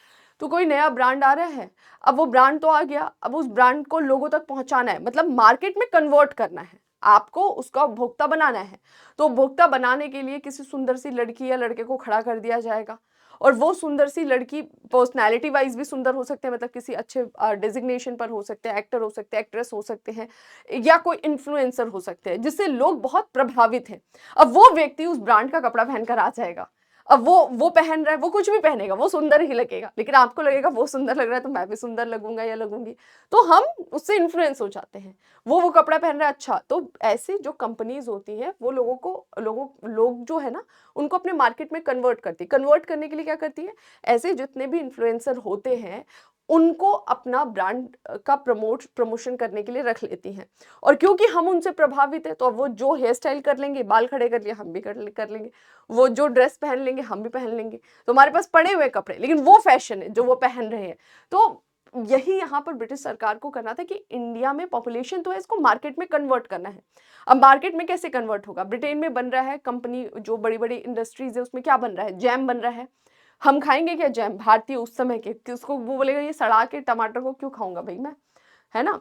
तो कोई नया ब्रांड आ रहा है, अब वो ब्रांड तो आ गया, अब उस ब्रांड को लोगों तक पहुंचाना है, मतलब मार्केट में कन्वर्ट करना है, आपको उसका उपभोक्ता बनाना है। तो उपभोक्ता बनाने के लिए किसी सुंदर सी लड़की या लड़के को खड़ा कर दिया जाएगा, और वो सुंदर सी लड़की पर्सनैलिटी वाइज भी सुंदर हो सकते हैं, मतलब किसी अच्छे डिजिग्नेशन पर हो सकते हैं, एक्टर हो सकते हैं, एक्ट्रेस हो सकते हैं, या कोई इन्फ्लुएंसर हो सकते हैं जिससे लोग बहुत प्रभावित हैं। अब वो व्यक्ति उस ब्रांड का कपड़ा पहनकर आ जाएगा, अब वो पहन रहा है, वो कुछ भी पहनेगा वो सुंदर ही लगेगा, लेकिन आपको लगेगा वो सुंदर लग रहा है तो मैं भी सुंदर लगूंगा या लगूंगी, तो हम उससे इन्फ्लुएंस हो जाते हैं। वो कपड़ा पहन रहा है, अच्छा, तो ऐसे जो कंपनीज होती हैं वो लोग जो है ना उनको अपने मार्केट में कन्वर्ट करती है। कन्वर्ट करने के लिए क्या करती है, ऐसे जितने भी इन्फ्लुएंसर होते हैं उनको अपना ब्रांड का प्रमोशन करने के लिए रख लेती हैं, और क्योंकि हम उनसे प्रभावित है तो अब वो जो हेयर स्टाइल कर लेंगे, बाल खड़े कर लिए, हम भी कर लेंगे, वो जो ड्रेस पहन लेंगे हम भी पहन लेंगे, तो हमारे पास पड़े हुए कपड़े, लेकिन वो फैशन है जो वो पहन रहे हैं। तो यही यहाँ पर ब्रिटिश सरकार को करना था कि इंडिया में पॉपुलेशन तो है, इसको मार्केट में कन्वर्ट करना है। अब मार्केट में कैसे कन्वर्ट होगा, ब्रिटेन में बन रहा है कंपनी, जो बड़ी बड़ी इंडस्ट्रीज है उसमें क्या बन रहा है, जैम बन रहा है, हम खाएंगे क्या जैम, भारतीय उस समय के, किसको वो बोलेगा ये सड़ा के टमाटर को क्यों खाऊंगा भाई मैं, है ना,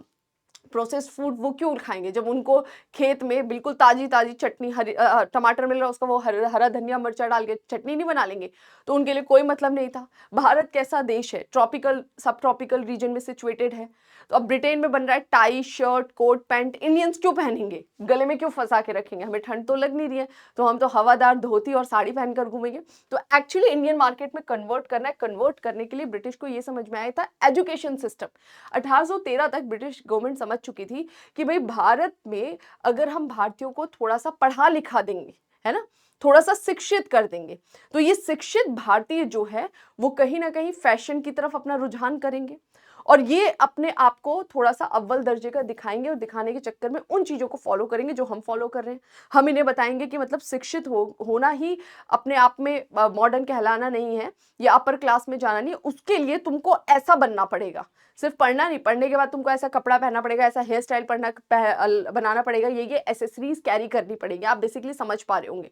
प्रोसेस्ड फूड वो क्यों खाएंगे जब उनको खेत में बिल्कुल ताजी ताजी चटनी, टमाटर मिल रहा है उसका वो हरा धनिया मिर्चा डाल के चटनी नहीं बना लेंगे, तो उनके लिए कोई मतलब नहीं था। भारत कैसा देश है, ट्रॉपिकल सब ट्रॉपिकल रीजन में सिचुएटेड है, तो अब ब्रिटेन में बन रहा है tie shirt coat pant, Indians क्यों पहनेंगे, गले में क्यों फंसा के रखेंगे, हमें ठंड तो लग नहीं रही है, तो हम तो हवादार धोती और साड़ी पहनकर घूमेंगे। तो एक्चुअली इंडियन मार्केट में कन्वर्ट करना है, कन्वर्ट करने के लिए ब्रिटिश को ये समझ में आया था एजुकेशन सिस्टम। 1813 तक ब्रिटिश गवर्नमेंट समझ चुकी थी कि भाई भारत में अगर हम भारतीयों को थोड़ा सा पढ़ा लिखा देंगे, है ना, थोड़ा सा शिक्षित कर देंगे। तो ये शिक्षित भारतीय जो है वो कहीं ना कहीं फैशन की तरफ अपना रुझान करेंगे और ये अपने आप को थोड़ा सा अव्वल दर्जे का दिखाएंगे और दिखाने के चक्कर में उन चीजों को फॉलो करेंगे जो हम फॉलो कर रहे हैं। हम इन्हें बताएंगे कि मतलब शिक्षित होना ही अपने आप में मॉडर्न कहलाना नहीं है या अपर क्लास में जाना नहीं है, उसके लिए तुमको ऐसा बनना पड़ेगा। सिर्फ पढ़ना नहीं, पढ़ने के बाद तुमको ऐसा कपड़ा पहनना पड़ेगा, ऐसा हेयर स्टाइल बनाना पड़ेगा, ये एसेसरीज कैरी करनी पड़ेगी। आप बेसिकली समझ पा रहे होंगे।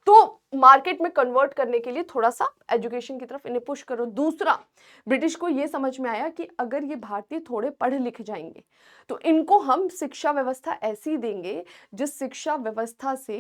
तो मार्केट में कन्वर्ट करने के लिए थोड़ा सा एजुकेशन की तरफ इन्हें पुश करो। दूसरा, ब्रिटिश को ये समझ में आया कि अगर ये भारतीय थोड़े पढ़ लिख जाएंगे तो इनको हम शिक्षा व्यवस्था ऐसी देंगे जिस शिक्षा व्यवस्था से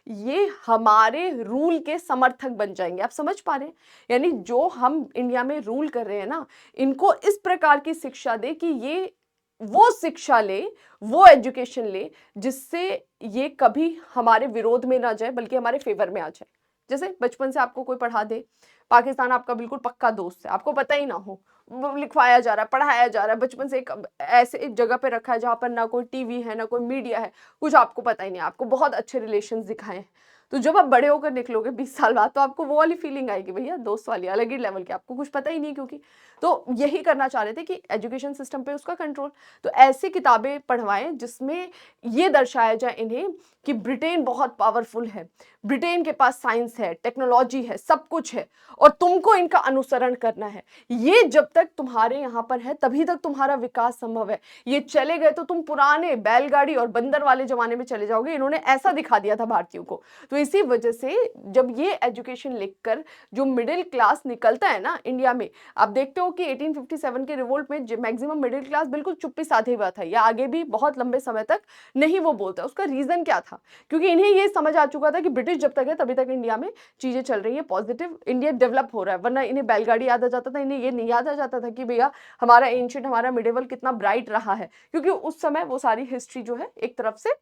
ये हमारे रूल के समर्थक बन जाएंगे। आप समझ पा रहे हैं? यानी जो हम इंडिया में रूल कर रहे हैं ना, इनको इस प्रकार की शिक्षा दे कि ये वो शिक्षा ले, वो एजुकेशन ले जिससे ये कभी हमारे विरोध में ना जाए बल्कि हमारे फेवर में आ जाए। जैसे बचपन से आपको कोई पढ़ा दे, पाकिस्तान आपका बिल्कुल पक्का दोस्त है, आपको पता ही ना हो, लिखवाया जा रहा है, पढ़ाया जा रहा है, बचपन से एक ऐसे एक जगह पे रखा है जहां पर ना कोई टीवी है ना कोई मीडिया है, कुछ आपको पता ही नहीं, आपको बहुत अच्छे रिलेशंस दिखाए हैं। तो जब आप बड़े होकर निकलोगे 20 साल बाद तो आपको वो वाली फीलिंग आएगी, भैया दोस्त वाली अलग ही लेवल की, आपको कुछ पता ही नहीं। क्योंकि तो यही करना चाह रहे थे कि एजुकेशन सिस्टम पे उसका कंट्रोल। तो ऐसी किताबें पढ़वाएं जिसमें ये दर्शाया जाए इन्हें कि ब्रिटेन बहुत पावरफुल है, ब्रिटेन के पास साइंस है, टेक्नोलॉजी है, सब कुछ है और तुमको इनका अनुसरण करना है। ये जब तक तुम्हारे यहाँ पर है तभी तक तुम्हारा विकास संभव है। ये चले गए तो तुम पुराने बैलगाड़ी और बंदर वाले जमाने में चले जाओगे। इन्होंने ऐसा दिखा दिया था भारतीयों को। तो इसी वजह से जब ये एजुकेशन लिखकर जो मिडिल क्लास निकलता है ना इंडिया में, आप देखते हो कि 1857 के रिवोल्ट में मैक्सिमम मिडिल क्लास बिल्कुल चुप्पी साधे हुआ था या आगे भी बहुत लंबे समय तक नहीं वो बोलता। उसका रीजन क्या था? क्योंकि इन्हें ये समझ आ चुका था कि ब्रिटिश जब तक है तभी तक इंडिया में चीजें चल रही है, पॉजिटिव इंडिया डेवलप हो रहा है। वरना इन्हें बैलगाड़ी याद आ जाता था, इन्हें ये नहीं याद आ जाता था कि भैया हमारा एंशिएंट, हमारा मिडिवल कितना ब्राइट रहा है। क्योंकि उस समय वो सारी हिस्ट्री जो है एक तरफ से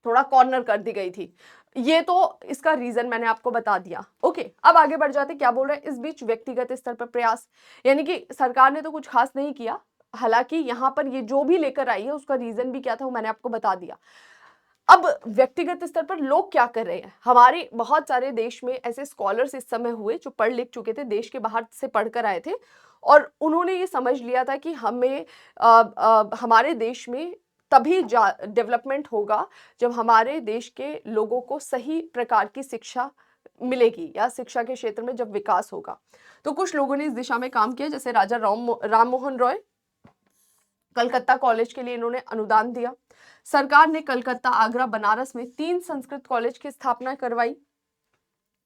थोड़ा कॉर्नर कर दी गई थी। ये तो इसका रीजन मैंने आपको बता दिया। ओके, अब आगे बढ़ जाते, क्या बोल रहे हैं? इस बीच व्यक्तिगत स्तर पर प्रयास, यानी कि सरकार ने तो कुछ खास नहीं किया, हालांकि यहाँ पर ये जो भी लेकर आई है उसका रीजन भी क्या था वो मैंने आपको बता दिया। अब व्यक्तिगत स्तर पर लोग क्या कर रहे हैं? हमारे बहुत सारे देश में ऐसे स्कॉलर्स इस समय हुए जो पढ़ लिख चुके थे, देश के बाहर से पढ़कर आए थे और उन्होंने ये समझ लिया था कि हमें हमारे देश में तभी डेवलपमेंट होगा जब हमारे देश के लोगों को सही प्रकार की शिक्षा मिलेगी या शिक्षा के क्षेत्र में जब विकास होगा। तो कुछ लोगों ने इस दिशा में काम किया, जैसे राजा राम मोहन रॉय, कलकत्ता कॉलेज के लिए इन्होंने अनुदान दिया। सरकार ने कलकत्ता, आगरा, बनारस में 3 संस्कृत कॉलेज की स्थापना करवाई।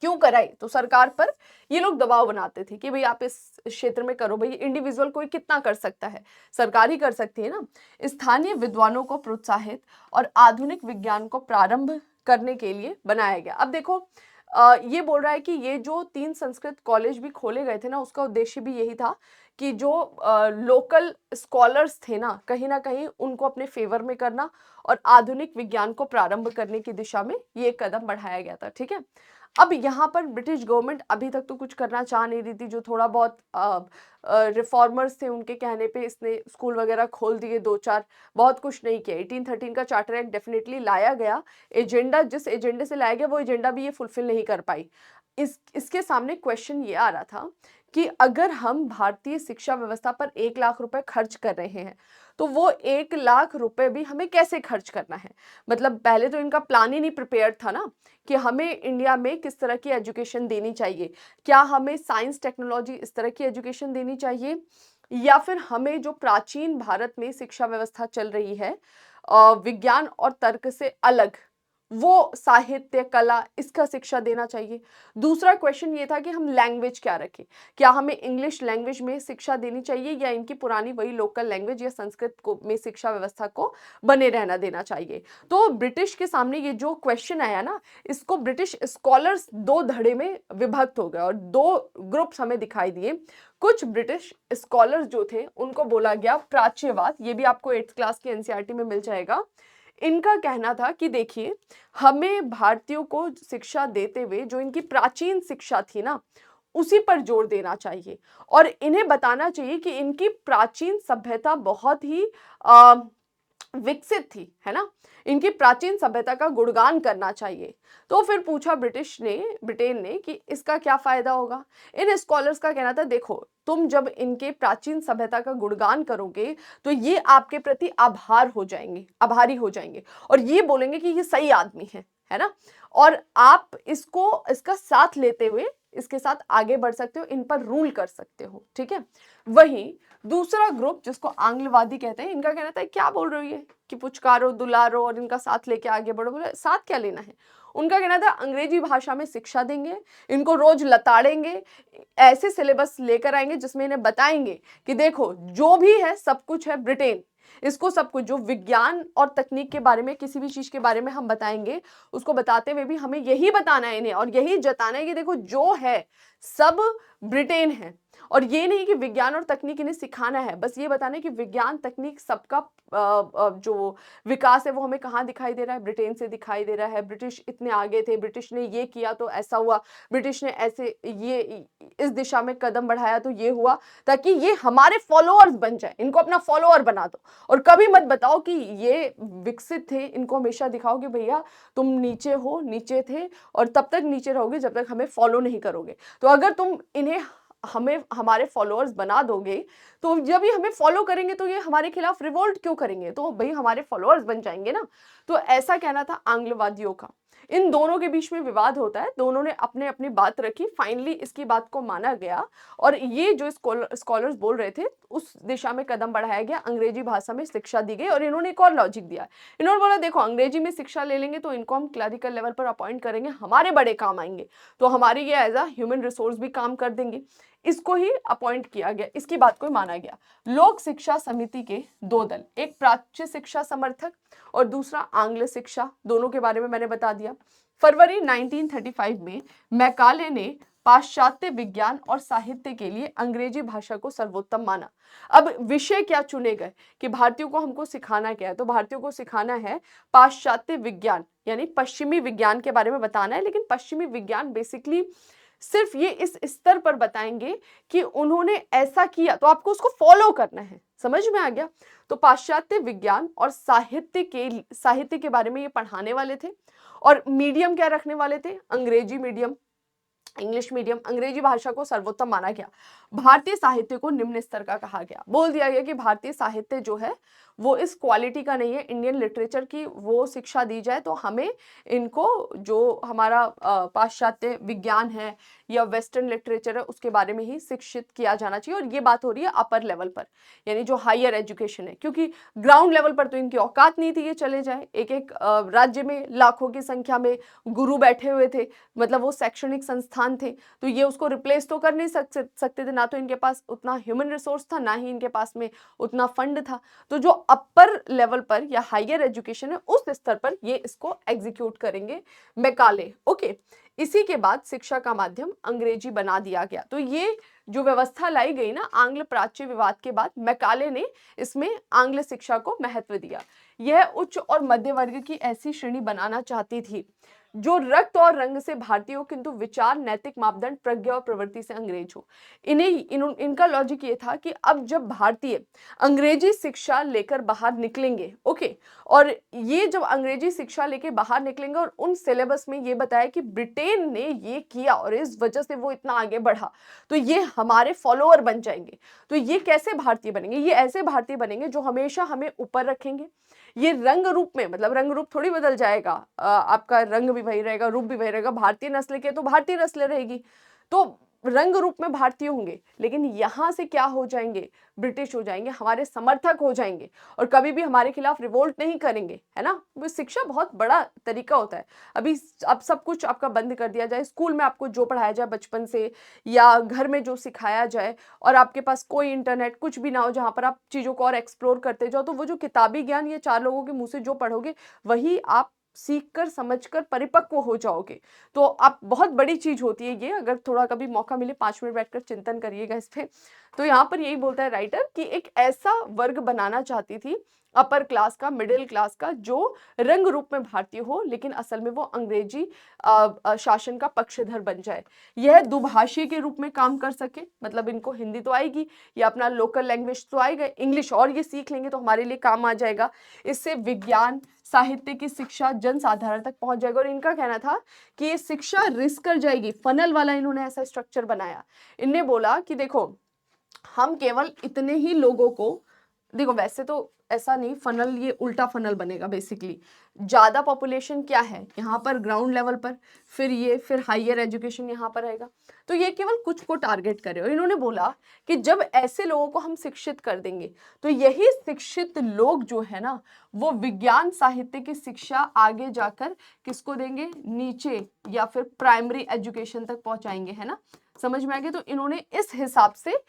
क्यों कराई? तो सरकार पर ये लोग दबाव बनाते थे कि भाई आप इस क्षेत्र में करो, भाई इंडिविजुअल कोई कितना कर सकता है, सरकार ही कर सकती है ना। स्थानीय विद्वानों को प्रोत्साहित और आधुनिक विज्ञान को प्रारंभ करने के लिए बनाया गया। अब देखो ये बोल रहा है कि ये जो 3 संस्कृत कॉलेज भी खोले गए थे ना, उसका उद्देश्य भी यही था कि जो लोकल स्कॉलर्स थे ना कहीं उनको अपने फेवर में करना और आधुनिक विज्ञान को प्रारंभ करने की दिशा में ये कदम बढ़ाया गया था। ठीक है, अब यहाँ पर ब्रिटिश गवर्नमेंट अभी तक तो कुछ करना चाह नहीं रही थी। जो थोड़ा बहुत रिफॉर्मर्स थे उनके कहने पे इसने स्कूल वगैरह खोल दिए 2-4, बहुत कुछ नहीं किया। 1813 का चार्टर एक्ट डेफिनेटली लाया गया, एजेंडा जिस एजेंडे से लाया गया वो एजेंडा भी ये फुलफिल नहीं कर पाई। इसके सामने क्वेश्चन ये आ रहा था कि अगर हम भारतीय शिक्षा व्यवस्था पर 1 लाख रुपए खर्च कर रहे हैं तो वो 1 लाख रुपए भी हमें कैसे खर्च करना है। मतलब पहले तो इनका प्लान ही नहीं प्रिपेयर्ड था ना कि हमें इंडिया में किस तरह की एजुकेशन देनी चाहिए। क्या हमें साइंस टेक्नोलॉजी इस तरह की एजुकेशन देनी चाहिए या फिर हमें जो प्राचीन भारत में शिक्षा व्यवस्था चल रही है विज्ञान और तर्क से अलग, वो साहित्य कला इसका शिक्षा देना चाहिए। दूसरा क्वेश्चन ये था कि हम लैंग्वेज क्या रखें, क्या हमें इंग्लिश लैंग्वेज में शिक्षा देनी चाहिए या इनकी पुरानी वही लोकल लैंग्वेज या संस्कृत को में शिक्षा व्यवस्था को बने रहना देना चाहिए। तो ब्रिटिश के सामने ये जो क्वेश्चन आया ना, इसको ब्रिटिश स्कॉलर्स 2 धड़े में विभक्त हो गए और 2 ग्रुप्स हमें दिखाई दिए। कुछ ब्रिटिश स्कॉलर्स जो थे उनको बोला गया प्राच्यवाद, ये भी आपको 8th क्लास की एनसीईआरटी में मिल जाएगा। इनका कहना था कि देखिए हमें भारतीयों को शिक्षा देते हुए जो इनकी प्राचीन शिक्षा थी ना उसी पर जोर देना चाहिए और इन्हें बताना चाहिए कि इनकी प्राचीन सभ्यता बहुत ही विकसित थी, है ना? इनकी प्राचीन सभ्यता का गुणगान करना चाहिए। तो फिर पूछा ब्रिटेन ने कि इसका क्या फ़ायदा होगा? इन स्कॉलर्स का कहना था देखो, तुम जब इनके प्राचीन सभ्यता का गुणगान करोगे, तो ये आपके प्रति आभारी हो जाएँगे और ये बोलेंगे कि ये सही आदमी है ना? और आप इसका साथ लेते हुए इसके साथ आगे बढ़ सकते हो, इन पर रूल कर सकते हो, ठीक है? वहीं दूसरा ग्रुप जिसको आंग्लवादी कहते हैं, इनका कहना था क्या बोल रही है कि पुचकारो दुलारो और इनका साथ लेके आगे बढ़ो। बोले साथ क्या लेना है? उनका कहना था अंग्रेजी भाषा में शिक्षा देंगे, इनको रोज लताड़ेंगे, ऐसे सिलेबस लेकर आएंगे जिसमें इन्हें बताएंगे कि देखो जो भी है सब कुछ है ब्रिटेन, इसको सब कुछ जो विज्ञान और तकनीक के बारे में किसी भी चीज के बारे में हम बताएंगे, उसको बताते हुए भी हमें यही बताना है इन्हें और यही जताना है कि देखो जो है सब ब्रिटेन है। और ये नहीं कि विज्ञान और तकनीक इन्हें सिखाना है, बस ये बताना है कि विज्ञान तकनीक सबका जो विकास है वो हमें कहाँ दिखाई दे रहा है, ब्रिटेन से दिखाई दे रहा है। ब्रिटिश इतने आगे थे, ब्रिटिश ने ये किया तो ऐसा हुआ, ब्रिटिश ने ऐसे ये इस दिशा में कदम बढ़ाया तो ये हुआ, ताकि ये हमारे फॉलोअर्स बन जाए। इनको अपना फॉलोअर बना दो और कभी मत बताओ कि ये विकसित थे, इनको हमेशा दिखाओ कि भैया तुम नीचे थे और तब तक नीचे रहोगे जब तक हमें फॉलो नहीं करोगे। तो अगर तुम इन्हें हमें हमारे फॉलोअर्स बना दोगे, तो जब ये हमें फॉलो करेंगे तो ये हमारे खिलाफ रिवोल्ट क्यों करेंगे? तो भाई हमारे फॉलोअर्स बन जाएंगे ना। तो ऐसा कहना था आंग्लवादियों का। इन दोनों के बीच में विवाद होता है, दोनों ने अपने अपनी बात रखी, फाइनली इसकी बात को माना गया और ये जो स्कॉलर्स बोल रहे थे उस दिशा में कदम बढ़ाया गया, अंग्रेजी भाषा में शिक्षा दी गई। और इन्होंने एक और लॉजिक दिया, इन्होंने बोला देखो अंग्रेजी में शिक्षा ले लेंगे तो इनको हम क्लरिकल लेवल पर अपॉइंट करेंगे, हमारे बड़े काम आएंगे, तो हमारी ये एज अ ह्यूमन रिसोर्स भी काम कर देंगे। इसको ही अपॉइंट किया गया, इसकी बात को माना गया। लोक शिक्षा समिति के दो दल, एक प्राच्य शिक्षा समर्थक और दूसरा आंग्ल शिक्षा, दोनों के बारे में मैंने बता दिया। फरवरी 1935 में मैकाले ने पाश्चात्य विज्ञान और साहित्य के लिए अंग्रेजी भाषा को सर्वोत्तम माना। अब विषय क्या चुने गए कि भारतीयों को हमको सिखाना क्या है? तो भारतीयों को सिखाना है पाश्चात्य विज्ञान, यानी पश्चिमी विज्ञान के बारे में बताना है। लेकिन पश्चिमी विज्ञान बेसिकली सिर्फ ये इस स्तर पर बताएंगे कि उन्होंने ऐसा किया तो आपको उसको फॉलो करना है। समझ में आ गया? तो पाश्चात्य विज्ञान और साहित्य के बारे में ये पढ़ाने वाले थे और मीडियम क्या रखने वाले थे? अंग्रेजी मीडियम, इंग्लिश मीडियम। अंग्रेजी भाषा को सर्वोत्तम माना गया। भारतीय साहित्य को निम्न स्तर का कहा गया। बोल दिया गया कि भारतीय साहित्य जो है वो इस क्वालिटी का नहीं है, इंडियन लिटरेचर की वो शिक्षा दी जाए तो हमें इनको जो हमारा पाश्चात्य विज्ञान है या वेस्टर्न लिटरेचर है उसके बारे में ही शिक्षित किया जाना चाहिए। और ये बात हो रही है अपर लेवल पर, यानी जो हायर एजुकेशन है, क्योंकि ग्राउंड लेवल पर तो इनकी औकात नहीं थी ये चले जाए। एक एक राज्य में लाखों की संख्या में गुरु बैठे हुए थे, मतलब वो शैक्षणिक संस्थान थे, तो ये उसको रिप्लेस तो कर नहीं सकते थे। ना तो इनके पास उतना ह्यूमन रिसोर्स था, ना ही इनके पास में उतना फंड था। तो जो अपर लेवल पर या हायर एजुकेशन है उस स्तर पर ये इसको एग्जीक्यूट करेंगे मैकाले। ओके, इसी के बाद शिक्षा का माध्यम अंग्रेजी बना दिया गया। तो ये जो व्यवस्था लाई गई ना आंग्ल प्राच्य विवाद के बाद, मैकाले ने इसमें आंग्ल शिक्षा को महत्व दिया। यह उच्च और मध्य वर्ग की ऐसी श्रेणी बनाना चाहती थी जो रक्त और रंग से भारतीय हो, किंतु विचार, नैतिक मापदंड, प्रज्ञा और प्रवृत्ति से अंग्रेज हो। इनका लॉजिक ये था कि अब जब भारतीय अंग्रेजी शिक्षा लेकर बाहर निकलेंगे, ओके, और ये जब अंग्रेजी शिक्षा लेकर बाहर निकलेंगे और उन सिलेबस में ये बताया कि ब्रिटेन ने ये किया और इस वजह से वो इतना आगे बढ़ा, तो ये हमारे फॉलोअर बन जाएंगे। तो ये कैसे भारतीय बनेंगे? ये ऐसे भारतीय बनेंगे जो हमेशा हमें ऊपर रखेंगे। ये रंग रूप में, मतलब रंग रूप थोड़ी बदल जाएगा, आपका रंग भी वही रहेगा, रूप भी वही रहेगा। भारतीय नस्ल के तो भारतीय नस्ल रहेगी, तो रंग रूप में भारतीय होंगे, लेकिन यहां से क्या हो जाएंगे? ब्रिटिश हो जाएंगे, हमारे समर्थक हो जाएंगे और कभी भी हमारे खिलाफ रिवोल्ट नहीं करेंगे, है ना? वो शिक्षा बहुत बड़ा तरीका होता है। अभी अब सब कुछ आपका बंद कर दिया जाए, स्कूल में आपको जो पढ़ाया जाए बचपन से या घर में जो सिखाया जाए, और आपके पास कोई इंटरनेट कुछ भी ना हो जहां पर आप चीजों को और एक्सप्लोर करते जाओ, तो वो जो किताबी ज्ञान ये चार लोगों के मुंह से जो पढ़ोगे वही आप सीखकर समझकर परिपक्व हो जाओगे। तो आप, बहुत बड़ी चीज होती है ये। अगर थोड़ा कभी मौका मिले 5 मिनट बैठकर चिंतन करिएगा इस पे। तो यहाँ पर यही बोलता है राइटर कि एक ऐसा वर्ग बनाना चाहती थी अपर क्लास का, मिडिल क्लास का, जो रंग रूप में भारतीय हो लेकिन असल में वो अंग्रेजी शासन का पक्षधर बन जाए। यह दुभाषी के रूप में काम कर सके, मतलब इनको हिंदी तो आएगी या अपना लोकल लैंग्वेज तो आएगा, इंग्लिश और ये सीख लेंगे तो हमारे लिए काम आ जाएगा। इससे विज्ञान साहित्य की शिक्षा जनसाधारण तक पहुंच जाएगा। और इनका कहना था कि ये शिक्षा रिस्क कर जाएगी, फनल वाला इन्होंने ऐसा स्ट्रक्चर बनाया। इनने बोला कि देखो हम केवल इतने ही लोगों को, देखो वैसे तो ऐसा नहीं, फनल ये उल्टा फनल बनेगा बेसिकली। ज्यादा पॉपुलेशन क्या है यहाँ पर ग्राउंड लेवल पर, फिर हायर एजुकेशन यहाँ पर आएगा, तो ये केवल कुछ को टारगेट करे। और इन्होंने बोला कि जब ऐसे लोगों को हम शिक्षित कर देंगे तो यही शिक्षित लोग जो है ना वो विज्ञान साहित्य की शिक्षा आगे जाकर किसको देंगे, नीचे या फिर प्राइमरी एजुकेशन तक पहुंचाएंगे, है ना, समझ में आ गया। तो इन्होंने इस हिसाब से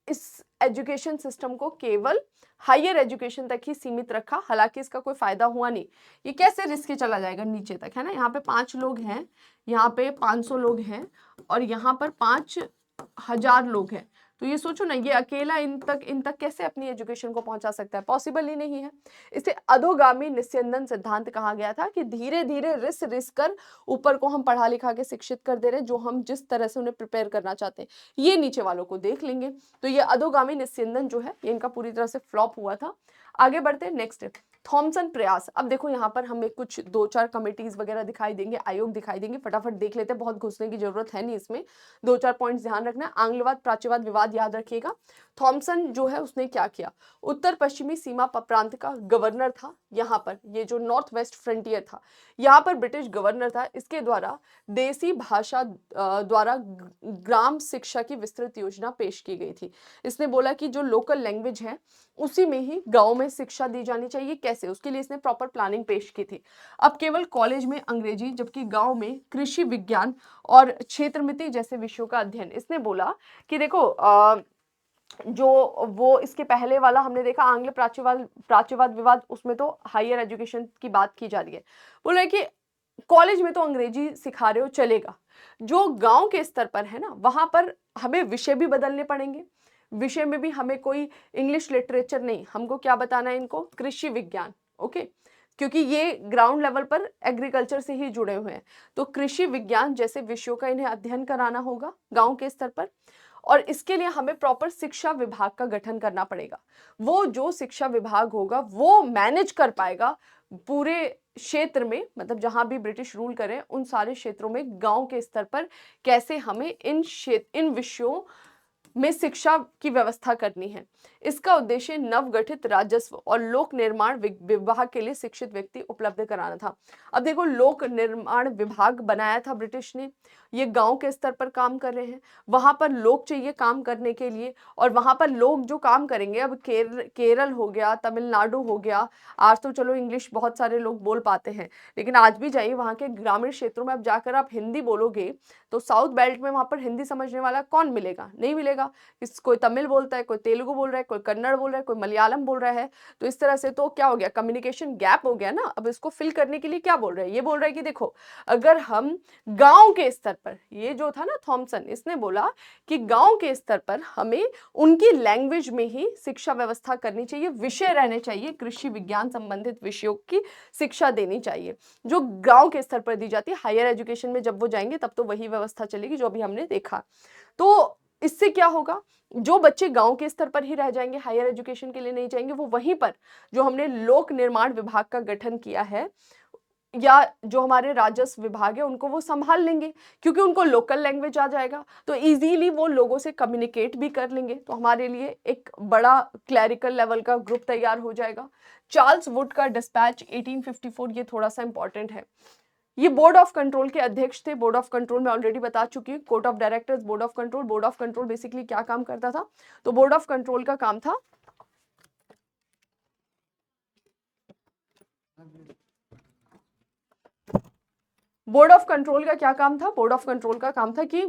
इस एजुकेशन सिस्टम को केवल हायर एजुकेशन तक ही सीमित रखा। हालांकि इसका कोई फायदा हुआ नहीं, ये कैसे रिस्क चला जाएगा नीचे तक, है ना। यहाँ पे 5 लोग हैं, यहाँ पे 500 लोग हैं और यहाँ पर 5000 लोग हैं, तो ये सोचो ना, ये अकेला इन तक कैसे अपनी एजुकेशन को पहुंचा सकता है, पॉसिबल ही नहीं है। इसे अधोगामी निस्यंदन सिद्धांत कहा गया था कि धीरे धीरे रिस कर ऊपर को हम पढ़ा लिखा के शिक्षित कर दे रहे, जो हम जिस तरह से उन्हें प्रिपेयर करना चाहते हैं ये नीचे वालों को देख लेंगे। तो ये अधोगामी निस्यंदन जो है ये इनका पूरी तरह से फ्लॉप हुआ था। आगे बढ़ते हैं नेक्स्ट, थॉमसन प्रयास। अब देखो यहाँ पर हमें कुछ 2-4 कमिटीज वगैरह दिखाई देंगे, आयोग दिखाई देंगे, फटाफट देख लेते हैं, बहुत घुसने की जरूरत है नहीं इसमें। 2-4 पॉइंट्स ध्यान रखना। आंग्लवाद प्राच्यवाद विवाद याद रखिएगा। थॉमसन जो है उसने क्या किया, उत्तर पश्चिमी सीमा प्रांत का गवर्नर था। यहाँ पर ये जो नॉर्थ वेस्ट फ्रंटियर था यहाँ पर ब्रिटिश गवर्नर था। इसके द्वारा देसी भाषा द्वारा ग्राम शिक्षा की विस्तृत योजना पेश की गई थी। इसने बोला कि जो लोकल लैंग्वेज है उसी में ही गांव में शिक्षा दी जानी चाहिए। कैसे, उसके लिए इसने प्रॉपर प्लानिंग पेश की थी। अब केवल कॉलेज में अंग्रेजी, जबकि गांव में कृषि विज्ञान और क्षेत्रमिति जैसे विषयों का अध्ययन। इसने बोला कि देखो जो वो इसके पहले वाला हमने देखा आंग्ल प्राच्यवाद विवाद, उसमें तो हायर एजुकेशन की बात की जा रही है। बोला कि कॉलेज में तो अंग्रेजी सिखा रहे हो चलेगा, जो गांव के स्तर पर है ना वहां पर हमें विषय भी बदलने पड़ेंगे। विषय में भी हमें कोई इंग्लिश लिटरेचर नहीं, हमको क्या बताना है इनको, कृषि विज्ञान। ओके, क्योंकि ये ग्राउंड लेवल पर एग्रीकल्चर से ही जुड़े हुए हैं, तो कृषि विज्ञान जैसे विषयों का इन्हें अध्ययन कराना होगा गांव के स्तर पर। और इसके लिए हमें प्रॉपर शिक्षा विभाग का गठन करना पड़ेगा। वो जो शिक्षा विभाग होगा वो मैनेज कर पाएगा पूरे क्षेत्र में, मतलब जहां भी ब्रिटिश रूल करें उन सारे क्षेत्रों में गांव के स्तर पर कैसे हमें इन विषयों में शिक्षा की व्यवस्था करनी है। इसका उद्देश्य नवगठित राजस्व और लोक निर्माण विभाग के लिए शिक्षित व्यक्ति उपलब्ध कराना था। अब देखो लोक निर्माण विभाग बनाया था ब्रिटिश ने, ये गांव के स्तर पर काम कर रहे हैं, वहां पर लोग चाहिए काम करने के लिए, और वहां पर लोग जो काम करेंगे, अब केरल हो गया, तमिलनाडु हो गया, आज तो चलो इंग्लिश बहुत सारे लोग बोल पाते हैं, लेकिन आज भी जाइए वहां के ग्रामीण क्षेत्रों में, अब जाकर आप हिंदी बोलोगे तो साउथ बेल्ट में वहां पर हिंदी समझने वाला कौन मिलेगा, नहीं मिलेगा। कोई तमिल बोलता है, कोई तेलुगु बोल रहा है, कोई कन्नड़ बोल रहा है, कोई मलयालम बोल रहा है। तो इस तरह से तो क्या हो गया, कम्युनिकेशन गैप हो गया ना। अब इसको फिल करने के लिए क्या बोल रहे हैं, ये बोल रहा है कि देखो अगर हम गांव के स्तर पर, ये जो था ना थॉमसन, इसने बोला कि गांव के स्तर पर हमें उनकी लैंग्वेज में ही शिक्षा व्यवस्था करनी चाहिए, विषय रहने चाहिए, कृषि विज्ञान संबंधित विषयों की शिक्षा देनी चाहिए जो गांव के स्तर पर दी जाती है। हायर एजुकेशन में जब वो जाएंगे तब तो वही व्यवस्था चलेगी जो अभी हमने देखा। तो इससे क्या होगा, जो बच्चे गांव के स्तर पर ही रह जाएंगे, हायर एजुकेशन के लिए नहीं जाएंगे, वो वहीं पर जो हमने लोक निर्माण विभाग का गठन किया है या जो हमारे राजस्व विभाग है उनको वो संभाल लेंगे, क्योंकि उनको लोकल लैंग्वेज आ जाएगा, तो इजीली वो लोगों से कम्युनिकेट भी कर लेंगे। तो हमारे लिए एक बड़ा क्लैरिकल लेवल का ग्रुप तैयार हो जाएगा। चार्ल्स वुड का डिस्पैच 1854, ये थोड़ा सा इंपॉर्टेंट है। ये बोर्ड ऑफ कंट्रोल के अध्यक्ष थे। बोर्ड ऑफ कंट्रोल में ऑलरेडी बता चुकी हूँ, court of directors, board of control. Board of control basically क्या काम करता था, तो बोर्ड ऑफ कंट्रोल का काम था बोर्ड ऑफ कंट्रोल का क्या काम था, बोर्ड ऑफ कंट्रोल का काम था कि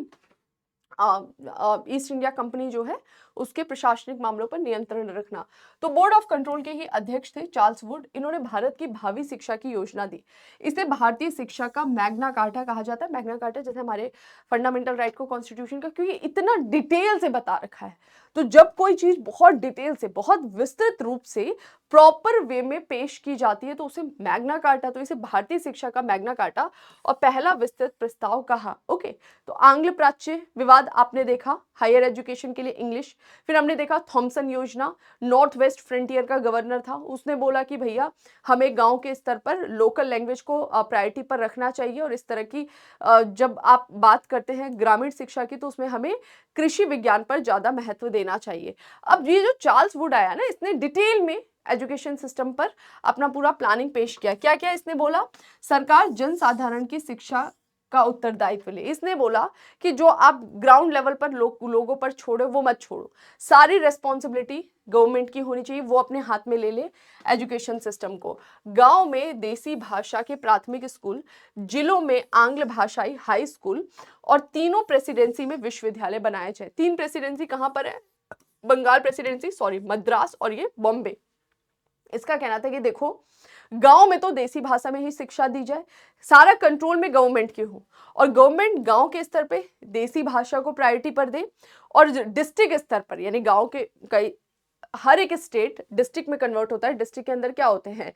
ईस्ट इंडिया कंपनी जो है उसके प्रशासनिक मामलों पर नियंत्रण रखना। तो बोर्ड ऑफ कंट्रोल के ही अध्यक्ष थे चार्ल्स वुड। इन्होंने भारत की भावी शिक्षा की योजना दी। इसे भारतीय शिक्षा का मैग्ना कार्टा कहा जाता है। मैग्ना कार्टा जैसे हमारे फंडामेंटल राइट को कॉन्स्टिट्यूशन का, क्योंकि इतना डिटेल से बता रखा है। तो जब कोई चीज बहुत डिटेल से, बहुत विस्तृत रूप से, प्रॉपर वे में पेश की जाती है तो उसे मैग्ना कार्टा, तो इसे भारतीय शिक्षा का मैग्ना कार्टा और पहला विस्तृत प्रस्ताव कहा। ओके, तो आंग्ल प्राच्य विवाद आपने देखा, हायर एजुकेशन के लिए इंग्लिश। फिर हमने देखा थॉमसन योजना, नॉर्थ वेस्ट फ्रंटियर का गवर्नर था, उसने बोला कि भैया हमें गांव के स्तर पर लोकल लैंग्वेज को प्रायोरिटी पर रखना चाहिए, और इस तरह की जब आप बात करते हैं ग्रामीण शिक्षा की तो उसमें हमें कृषि विज्ञान पर ज्यादा महत्व देना चाहिए। अब ये जो चार्ल्स वुड आया ना, इसने डिटेल में एजुकेशन सिस्टम पर अपना पूरा प्लानिंग पेश किया। क्या क्या इसने बोला? सरकार जनसाधारण की शिक्षा का उत्तरदायित्व ले। इसने बोला कि जो आप ग्राउंड लेवल पर लोगों पर छोड़े वो मत छोड़ो, सारी रेस्पॉन्सिबिलिटी गवर्नमेंट की होनी चाहिए, वो अपने हाथ में ले ले एजुकेशन सिस्टम को। गांव में देसी भाषा के प्राथमिक स्कूल, जिलों में आंग्ल भाषाई हाई स्कूल, और तीनों प्रेसिडेंसी में विश्वविद्यालय बनाए जाए। 3 प्रेसिडेंसी कहां पर है? बंगाल प्रेसिडेंसी, सॉरी मद्रास, और ये बॉम्बे। इसका कहना था कि देखो गांव में तो देसी भाषा में ही शिक्षा दी जाए, सारा कंट्रोल में गवर्नमेंट की हो, और गवर्नमेंट गांव के स्तर पे देसी भाषा को प्रायोरिटी पर दे, और डिस्ट्रिक्ट स्तर पर, यानी गांव के कई, हर एक स्टेट डिस्ट्रिक्ट में कन्वर्ट होता है। डिस्ट्रिक्ट के अंदर क्या होते हैं?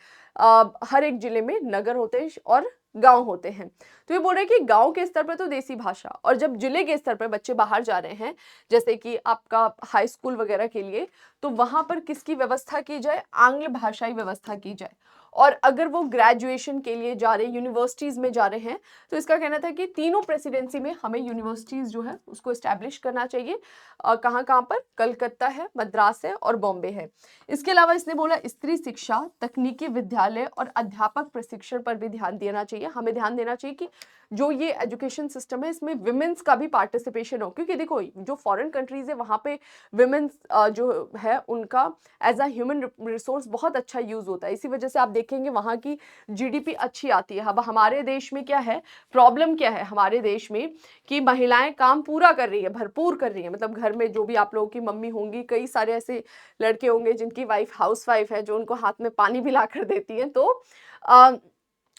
हर एक जिले में नगर होते हैं और गांव होते हैं। तो ये बोल रहे हैं कि गांव के स्तर पर तो देसी भाषा, और जब जिले के स्तर पर बच्चे बाहर जा रहे हैं जैसे कि आपका हाई स्कूल वगैरह के लिए, तो वहां पर किसकी व्यवस्था की जाए? आंग्ल भाषाई व्यवस्था की जाए। और अगर वो ग्रेजुएशन के लिए जा रहे, यूनिवर्सिटीज में जा रहे हैं, तो इसका कहना था कि तीनों प्रेसिडेंसी में हमें यूनिवर्सिटीज जो है उसको एस्टैब्लिश करना चाहिए। कहाँ कहाँ पर? कलकत्ता है, मद्रास है और बॉम्बे है। इसके अलावा इसने बोला स्त्री शिक्षा, तकनीकी विद्यालय और अध्यापक प्रशिक्षण पर भी ध्यान देना चाहिए। हमें ध्यान देना चाहिए कि जो ये एजुकेशन सिस्टम है इसमें विमेंस का भी पार्टिसिपेशन हो, क्योंकि देखो जो फॉरेन कंट्रीज है वहाँ पे विमेंस जो है उनका एज अ ह्यूमन रिसोर्स बहुत अच्छा यूज होता है। इसी वजह से आप देखेंगे वहाँ की जीडीपी अच्छी आती है। अब हमारे देश में क्या है, प्रॉब्लम क्या है हमारे देश में, कि महिलाएं काम पूरा कर रही है, भरपूर कर रही है। मतलब घर में जो भी आप लोगों की मम्मी होंगी, कई सारे ऐसे लड़के होंगे जिनकी वाइफ हाउस वाइफ है, जो उनको हाथ में पानी भी ला कर देती है। तो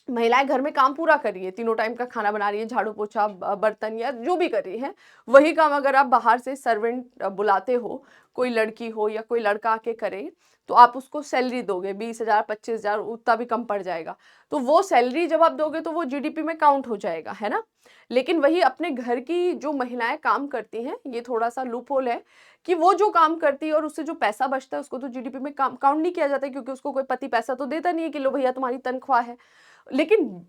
महिलाएं घर में काम पूरा कर रही है, तीनों टाइम का खाना बना रही है, झाड़ू पोछा बर्तन या जो भी कर रही है, वही काम अगर आप बाहर से सर्वेंट बुलाते हो, कोई लड़की हो या कोई लड़का आके करे, तो आप उसको सैलरी दोगे 20,000 25,000, उतना भी कम पड़ जाएगा। तो वो सैलरी जब आप दोगे तो वो जीडीपी में काउंट हो जाएगा, है ना। लेकिन वही अपने घर की जो महिलाएं काम करती हैं, ये थोड़ा सा लूप होल है कि वो जो काम करती है और उससे जो पैसा बचता है उसको तो जीडीपी में काउंट नहीं किया जाता है, क्योंकि उसको कोई पति पैसा तो देता नहीं है कि लो भैया तुम्हारी तनख्वाह है। लेकिन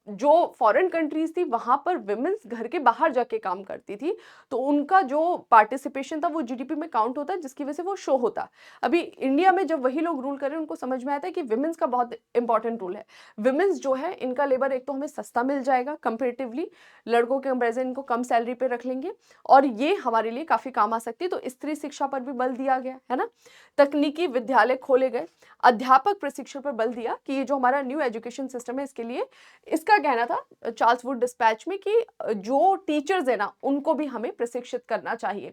जो फॉरेन कंट्रीज थी वहां पर विमेंस घर के बाहर जाके काम करती थी, तो उनका जो पार्टिसिपेशन था वो जीडीपी में काउंट होता है, जिसकी वजह से वो शो होता। अभी इंडिया में जब वही लोग रूल कर रहे हैं उनको समझ में आता है कि विमेंस का बहुत इंपॉर्टेंट रोल है। विमेंस जो है इनका लेबर एक तो हमें सस्ता मिल जाएगा कंपेरेटिवली, लड़कों के कंपेरिजन इनको कम सैलरी पे रख लेंगे, और ये हमारे लिए काफी काम आ सकती है। तो स्त्री शिक्षा पर भी बल दिया गया है ना, तकनीकी विद्यालय खोले गए, अध्यापक प्रशिक्षण पर बल दिया कि ये जो हमारा न्यू एजुकेशन सिस्टम है इसके लिए, इसका कहना था चार्ल्स वुड डिस्पैच में कि जो टीचर्स है ना उनको भी हमें प्रशिक्षित करना चाहिए।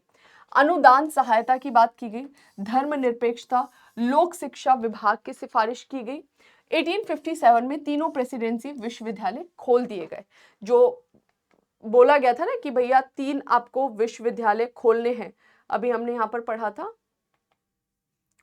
अनुदान सहायता की बात की गई, धर्मनिरपेक्षता, लोक शिक्षा विभाग की सिफारिश की गई। 1857 में तीनों प्रेसिडेंसी विश्वविद्यालय खोल दिए गए। जो बोला गया था ना कि भैया 3 आपको विश्वविद्यालय खोलने हैं, अभी हमने यहाँ पर पढ़ा था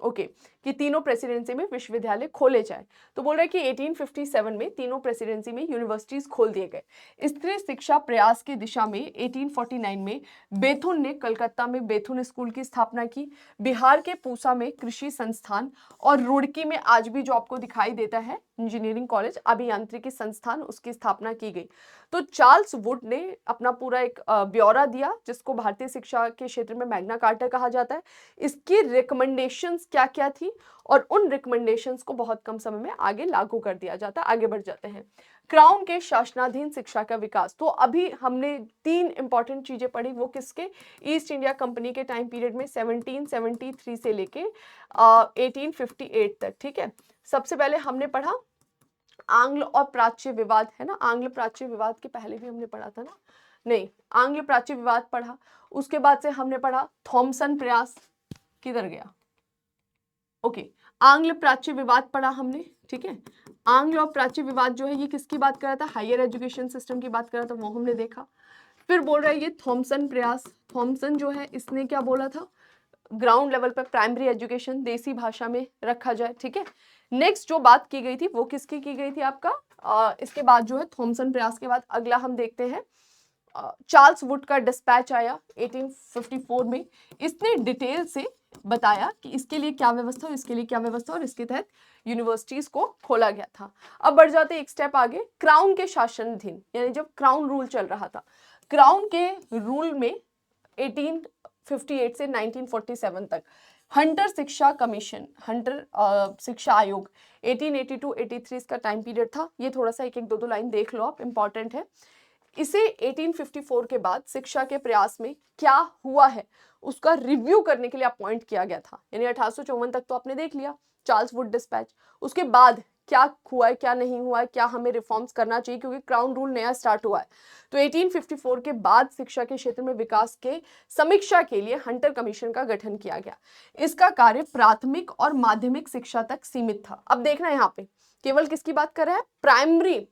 ओके कि तीनों प्रेसिडेंसी में विश्वविद्यालय खोले जाए। तो बोल रहे हैं कि 1857 में तीनों प्रेसिडेंसी में यूनिवर्सिटीज खोल दिए गए। स्त्री शिक्षा प्रयास की दिशा में 1849 में बेथुन ने कलकत्ता में बेथुन स्कूल की स्थापना की। बिहार के पूसा में कृषि संस्थान, और रुड़की में आज भी जो आपको दिखाई देता है इंजीनियरिंग कॉलेज, अभियांत्रिकी संस्थान, उसकी स्थापना की गई। तो चार्ल्स वुड ने अपना पूरा एक ब्यौरा दिया जिसको भारतीय शिक्षा के क्षेत्र में मैग्ना कार्टा कहा जाता है। इसकी रिकमेंडेशंस क्या क्या थी, और उन रिकमेंडेशंस को बहुत कम समय में आगे लागू कर दिया जाता है। आगे बढ़ जाते हैं। क्राउन के शासनाधीन शिक्षा का विकास। तो अभी हमने 3 इंपॉर्टेंट चीजें पढ़ी, वो किसके? ईस्ट इंडिया कंपनी के टाइम पीरियड में 1773 से लेके 1858 तक, ठीक है। सबसे पहले हमने पढ़ा आंग्ल और प्राच्य विवाद, है ना। आंग्ल प्राच्य विवाद के पहले भी हमने पढ़ा था ना, नहीं, आंग्ल प्राच्य विवाद पढ़ा। उसके बाद से हमने पढ़ा थॉमसन प्रयास, किधर गया, ओके, आंग्ल प्राच्य विवाद पढ़ा हमने, ठीक है। आंग्ल और प्राच्य विवाद जो है ये किसकी बात कर रहा था, हायर एजुकेशन सिस्टम की बात कर रहा था, वो हमने देखा। फिर बोल रहा है ये थॉमसन प्रयास, थॉमसन जो है इसने क्या बोला था, ग्राउंड लेवल पर प्राइमरी एजुकेशन देसी भाषा में रखा जाए, ठीक है। नेक्स्ट जो बात की गई थी वो किसकी की गई थी आपका, इसके बाद जो है थॉमसन प्रयास के बाद अगला हम देखते हैं चार्ल्स वुड का डिस्पैच आया 1854 में। इसने डिटेल से बताया कि इसके लिए क्या व्यवस्था और इसके लिए क्या व्यवस्था, और इसके तहत यूनिवर्सिटीज को खोला गया था। अब बढ़ जाते एक स्टेप आगे, क्राउन के शासनाधीन, यानी जब क्राउन रूल चल रहा था, क्राउन के रूल में 1858 से 1947 तक हंटर शिक्षा कमीशन, हंटर शिक्षा आयोग 1882-83 इसका टाइम पीरियड था। ये थोड़ा सा एक एक दो लाइन देख लो आप, इंपॉर्टेंट है। इसे 1854 के बाद शिक्षा के प्रयास में क्या हुआ है उसका रिव्यू करने के लिए अपॉइंट किया गया था। यानी 1854 तक तो आपने देख लिया चार्ल्स वुड डिस्पैच, उसके बाद क्या हुआ है क्या नहीं हुआ है, क्या हमें रिफॉर्म्स करना चाहिए, क्योंकि क्राउन रूल नया स्टार्ट हुआ है। तो 1854 के बाद शिक्षा के क्षेत्र में विकास के समीक्षा के लिए हंटर कमीशन का गठन किया गया। इसका कार्य प्राथमिक और माध्यमिक शिक्षा तक सीमित था। अब देखना यहाँ पे केवल किसकी बात कर रहा है, प्राइमरी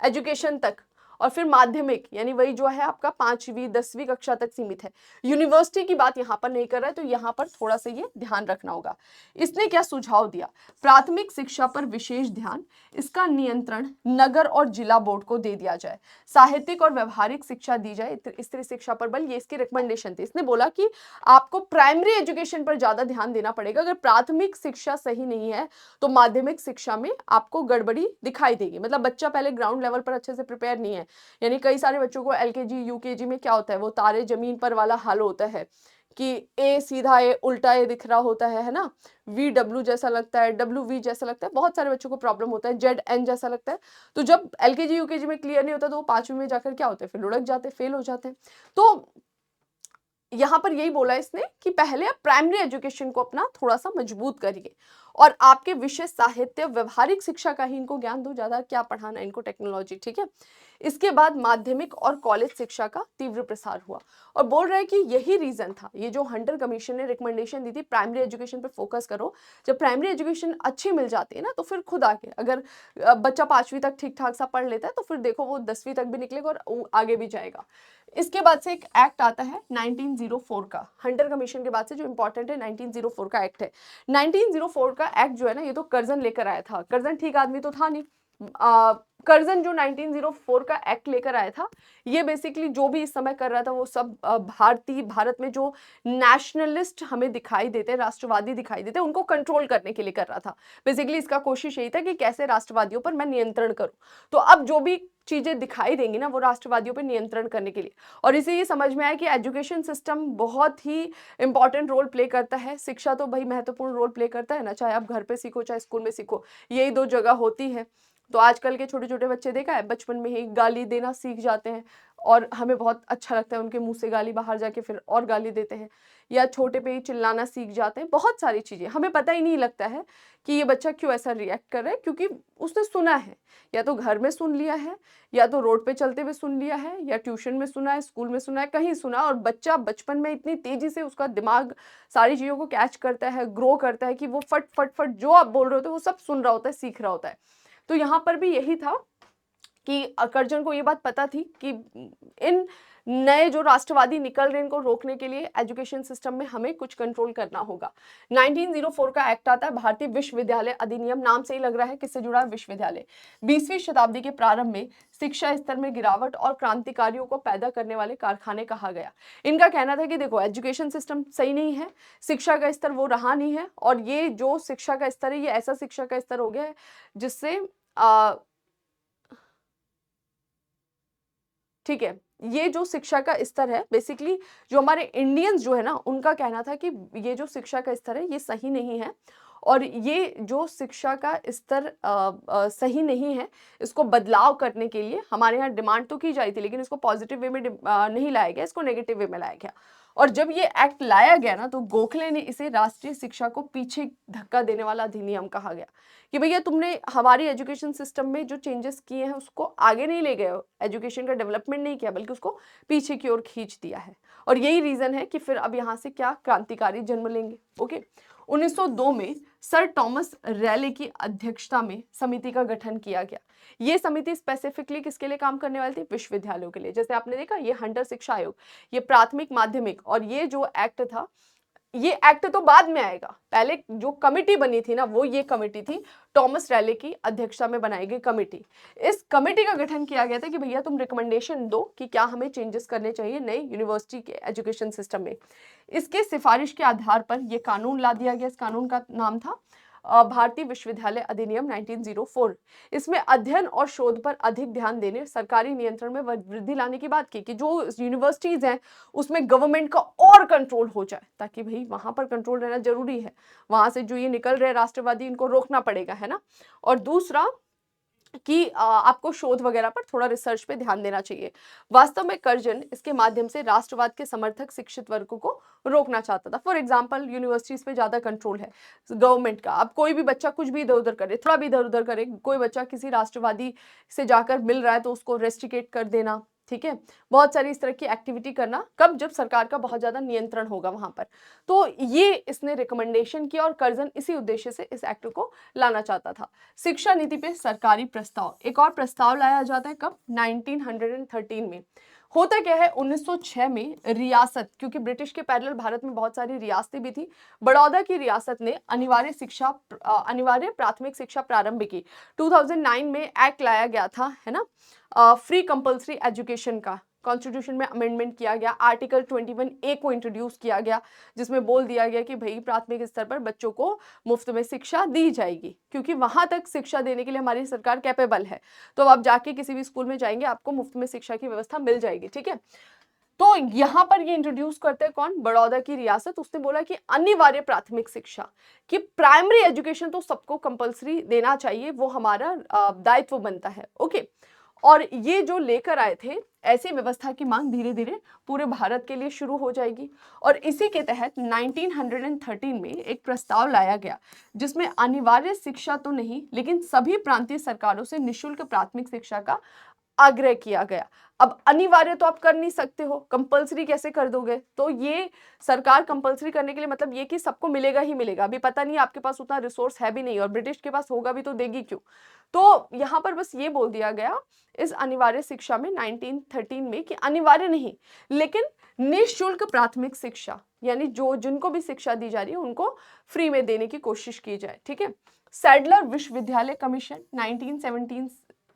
एजुकेशन तक, और फिर माध्यमिक यानी वही जो है आपका 5वीं 10वीं कक्षा तक सीमित है। यूनिवर्सिटी की बात यहाँ पर नहीं कर रहा है, तो यहाँ पर थोड़ा सा ये ध्यान रखना होगा। इसने क्या सुझाव दिया, प्राथमिक शिक्षा पर विशेष ध्यान, इसका नियंत्रण नगर और जिला बोर्ड को दे दिया जाए, साहित्यिक और व्यवहारिक शिक्षा दी जाए, स्त्री शिक्षा पर बल, ये इसकी रिकमेंडेशन थी। इसने बोला कि आपको प्राइमरी एजुकेशन पर ज्यादा ध्यान देना पड़ेगा। अगर प्राथमिक शिक्षा सही नहीं है तो माध्यमिक शिक्षा में आपको गड़बड़ी दिखाई देगी। मतलब बच्चा पहले ग्राउंड लेवल पर अच्छे से प्रिपेयर नहीं है, यानी कई सारे बच्चों को एलकेजी यूकेजी में क्या होता है, वो तारे जमीन पर वाला हाल होता है कि ए सीधा ए उल्टा ए दिख रहा होता है ना, वी डब्ल्यू जैसा लगता है, डब्ल्यू वी जैसा लगता है, बहुत सारे बच्चों को प्रॉब्लम होता है, जेड एन जैसा लगता है। तो जब एलकेजी यूकेजी में क्लियर नहीं होता तो वो 5वीं में जाकर क्या होते हैं, फिर लुढ़क जाते हैं, फेल हो जाते हैं। तो यहाँ पर यही बोला इसने कि पहले आप प्राइमरी एजुकेशन को अपना थोड़ा सा मजबूत करिए और आपके विषय साहित्य व्यवहारिक शिक्षा का ही इनको ज्ञान दो, ज्यादा क्या पढ़ाना इनको टेक्नोलॉजी, ठीक है। इसके बाद माध्यमिक और कॉलेज शिक्षा का तीव्र प्रसार हुआ और बोल रहा है कि यही रीजन था, ये जो हंटर कमीशन ने रिकमेंडेशन दी थी प्राइमरी एजुकेशन पर फोकस करो। जब प्राइमरी एजुकेशन अच्छी मिल जाती है ना तो फिर खुद आगे अगर बच्चा 5वीं तक ठीक ठाक सा पढ़ लेता है तो फिर देखो वो 10वीं तक भी निकलेगा और आगे भी जाएगा। इसके बाद से एक एक्ट आता है 1904 का, हंटर कमीशन के बाद से जो इंपॉर्टेंट है 1904 का एक्ट है। 1904 का एक्ट जो है ना, ये तो कर्जन लेकर आया था, कर्जन ठीक आदमी तो था नहीं। कर्जन जो 1904 का एक्ट लेकर आया था, ये बेसिकली जो भी इस समय कर रहा था वो सब भारत में जो नेशनलिस्ट हमें दिखाई देते, राष्ट्रवादी दिखाई देते, उनको कंट्रोल करने के लिए कर रहा था। बेसिकली इसका कोशिश यही था कि कैसे राष्ट्रवादियों पर मैं नियंत्रण करूं। तो अब जो भी चीजें दिखाई देंगी ना वो राष्ट्रवादियों पर नियंत्रण करने के लिए, और इसे ये समझ में आया कि एजुकेशन सिस्टम बहुत ही इंपॉर्टेंट रोल प्ले करता है। शिक्षा तो भाई महत्वपूर्ण रोल प्ले करता है ना, चाहे आप घर पे सीखो चाहे स्कूल में सीखो, यही दो जगह होती है। तो आजकल के छोटे छोटे बच्चे देखा है बचपन में ही गाली देना सीख जाते हैं और हमें बहुत अच्छा लगता है उनके मुंह से गाली बाहर जाके फिर और गाली देते हैं, या छोटे पे ही चिल्लाना सीख जाते हैं। बहुत सारी चीजें हमें पता ही नहीं लगता है कि ये बच्चा क्यों ऐसा रिएक्ट कर रहा है, क्योंकि उसने सुना है, या तो घर में सुन लिया है, या तो रोड पे चलते हुए सुन लिया है, या ट्यूशन में सुना है, स्कूल में सुना है, कहीं सुना। और बच्चा बचपन में इतनी तेजी से उसका दिमाग सारी चीजों को कैच करता है, ग्रो करता है कि वो फट फट फट जो आप बोल रहे होते हो वो सब सुन रहा होता है, सीख रहा होता है। तो यहाँ पर भी यही था कि कर्जन को ये बात पता थी कि इन नए जो राष्ट्रवादी निकल रहे हैं इनको रोकने के लिए एजुकेशन सिस्टम में हमें कुछ कंट्रोल करना होगा। 1904 का एक्ट आता है, भारतीय विश्वविद्यालय अधिनियम, नाम से ही लग रहा है किससे जुड़ा है, विश्वविद्यालय। 20वीं शताब्दी के प्रारंभ में शिक्षा स्तर में गिरावट और क्रांतिकारियों को पैदा करने वाले कारखाने कहा गया। इनका कहना था कि देखो एजुकेशन सिस्टम सही नहीं है, शिक्षा का स्तर वो रहा नहीं है, और ये जो शिक्षा का स्तर है ये ऐसा शिक्षा का स्तर हो गया है जिससे ठीक है, ये जो शिक्षा का स्तर है बेसिकली जो हमारे इंडियंस जो है ना उनका कहना था कि ये जो शिक्षा का स्तर है ये सही नहीं है और ये जो शिक्षा का स्तर सही नहीं है, इसको बदलाव करने के लिए हमारे यहाँ डिमांड तो की जाती थी, लेकिन इसको पॉजिटिव वे में नहीं लाया गया, इसको नेगेटिव वे में लाया गया। और जब ये एक्ट लाया गया ना, तो गोखले ने इसे राष्ट्रीय शिक्षा को पीछे धक्का देने वाला अधिनियम कहा गया कि भैया तुमने हमारी एजुकेशन सिस्टम में जो चेंजेस किए हैं उसको आगे नहीं ले गए हो, एजुकेशन का डेवलपमेंट नहीं किया, बल्कि उसको पीछे की ओर खींच दिया है। और यही रीजन है कि फिर अब यहाँ से क्या क्रांतिकारी जन्म लेंगे। ओके, 1902 में सर टॉमस रैले की अध्यक्षता में समिति का गठन किया गया। ये समिति स्पेसिफिकली किसके लिए काम करने वाली थी? विश्वविद्यालयों के लिए। जैसे आपने देखा, ये हंटर शिक्षा आयोग, ये प्राथमिक माध्यमिक, और ये जो एक्ट था, ये एक्ट तो बाद में आएगा, पहले जो कमिटी बनी थी ना, वो ये कमिटी थी, टॉमस रैले की अध्यक्षता में बनाई गई कमिटी। इस कमिटी का गठन किया गया था कि भैया तुम रिकमेंडेशन दो कि क्या हमें चेंजेस करने चाहिए नए यूनिवर्सिटी के एजुकेशन सिस्टम में। इसके सिफारिश के आधार पर यह कानून ला दिया गया। इस कानून का नाम था भारतीय विश्वविद्यालय अधिनियम 1904। इसमें अध्ययन और शोध पर अधिक ध्यान देने, सरकारी नियंत्रण में वृद्धि लाने की बात की कि जो यूनिवर्सिटीज हैं उसमें गवर्नमेंट का और कंट्रोल हो जाए, ताकि भाई वहां पर कंट्रोल रहना जरूरी है, वहां से जो ये निकल रहे राष्ट्रवादी, इनको रोकना पड़ेगा, है ना। और दूसरा कि आपको शोध वगैरह पर थोड़ा रिसर्च पे ध्यान देना चाहिए। वास्तव में कर्जन इसके माध्यम से राष्ट्रवाद के समर्थक शिक्षित वर्ग को रोकना चाहता था। फॉर एग्जांपल, यूनिवर्सिटीज पे ज्यादा कंट्रोल है गवर्नमेंट का। अब कोई भी बच्चा कुछ भी इधर उधर करे, थोड़ा भी इधर उधर करे, कोई बच्चा किसी राष्ट्रवादी से जाकर मिल रहा है तो उसको रेस्ट्रिकेट कर देना, ठीक है, बहुत सारी इस तरह की एक्टिविटी करना, कब? जब सरकार का बहुत ज्यादा नियंत्रण होगा वहां पर। तो ये इसने रिकमेंडेशन किया और कर्जन इसी उद्देश्य से इस एक्ट को लाना चाहता था। शिक्षा नीति पे सरकारी प्रस्ताव, एक और प्रस्ताव लाया जाता है कब? 1913 में। होता क्या है, 1906 में रियासत, क्योंकि ब्रिटिश के पैरेलल भारत में बहुत सारी रियासतें भी थी, बड़ौदा की रियासत ने अनिवार्य प्राथमिक शिक्षा प्रारंभ की। 2009 में एक्ट लाया गया था, है ना, फ्री कंपल्सरी एजुकेशन का। कॉन्स्टिट्यूशन में अमेंडमेंट किया गया, आर्टिकल 21A को इंट्रोड्यूस किया गया, जिसमें बोल दिया गया कि भाई प्राथमिक स्तर पर बच्चों को मुफ्त में शिक्षा दी जाएगी, क्योंकि वहां तक शिक्षा देने के लिए हमारी सरकार कैपेबल है। तो आप जाके किसी भी स्कूल में जाएंगे, आपको मुफ्त में शिक्षा की व्यवस्था मिल जाएगी, ठीक है। तो यहाँ पर ये इंट्रोड्यूस करते हैं कौन? बड़ौदा की रियासत। उसने बोला कि अनिवार्य प्राथमिक शिक्षा, कि प्राइमरी एजुकेशन तो सबको कंपलसरी देना चाहिए, वो हमारा दायित्व बनता है। ओके, और ये जो लेकर आए थे, ऐसी व्यवस्था की मांग धीरे धीरे पूरे भारत के लिए शुरू हो जाएगी। और इसी के तहत 1913 में एक प्रस्ताव लाया गया, जिसमें अनिवार्य शिक्षा तो नहीं, लेकिन सभी प्रांतीय सरकारों से निःशुल्क प्राथमिक शिक्षा का आग्रह किया गया। अब अनिवार्य तो आप कर नहीं सकते हो, कंपलसरी कैसे कर दोगे? तो ये सरकार कंपलसरी करने के लिए मतलब ये कि सबको मिलेगा ही मिलेगा। अभी पता नहीं, आपके पास उतना रिसोर्स है भी नहीं, और ब्रिटिश के पास होगा भी तो देगी क्यों? तो यहाँ पर बस ये बोल दिया गया इस अनिवार्य शिक्षा में 1913 में कि अनिवार्य नहीं, लेकिन निःशुल्क प्राथमिक शिक्षा, यानी जो जिनको भी शिक्षा दी जा रही है उनको फ्री में देने की कोशिश की जाए, ठीक है। सैडलर विश्वविद्यालय कमीशन 1917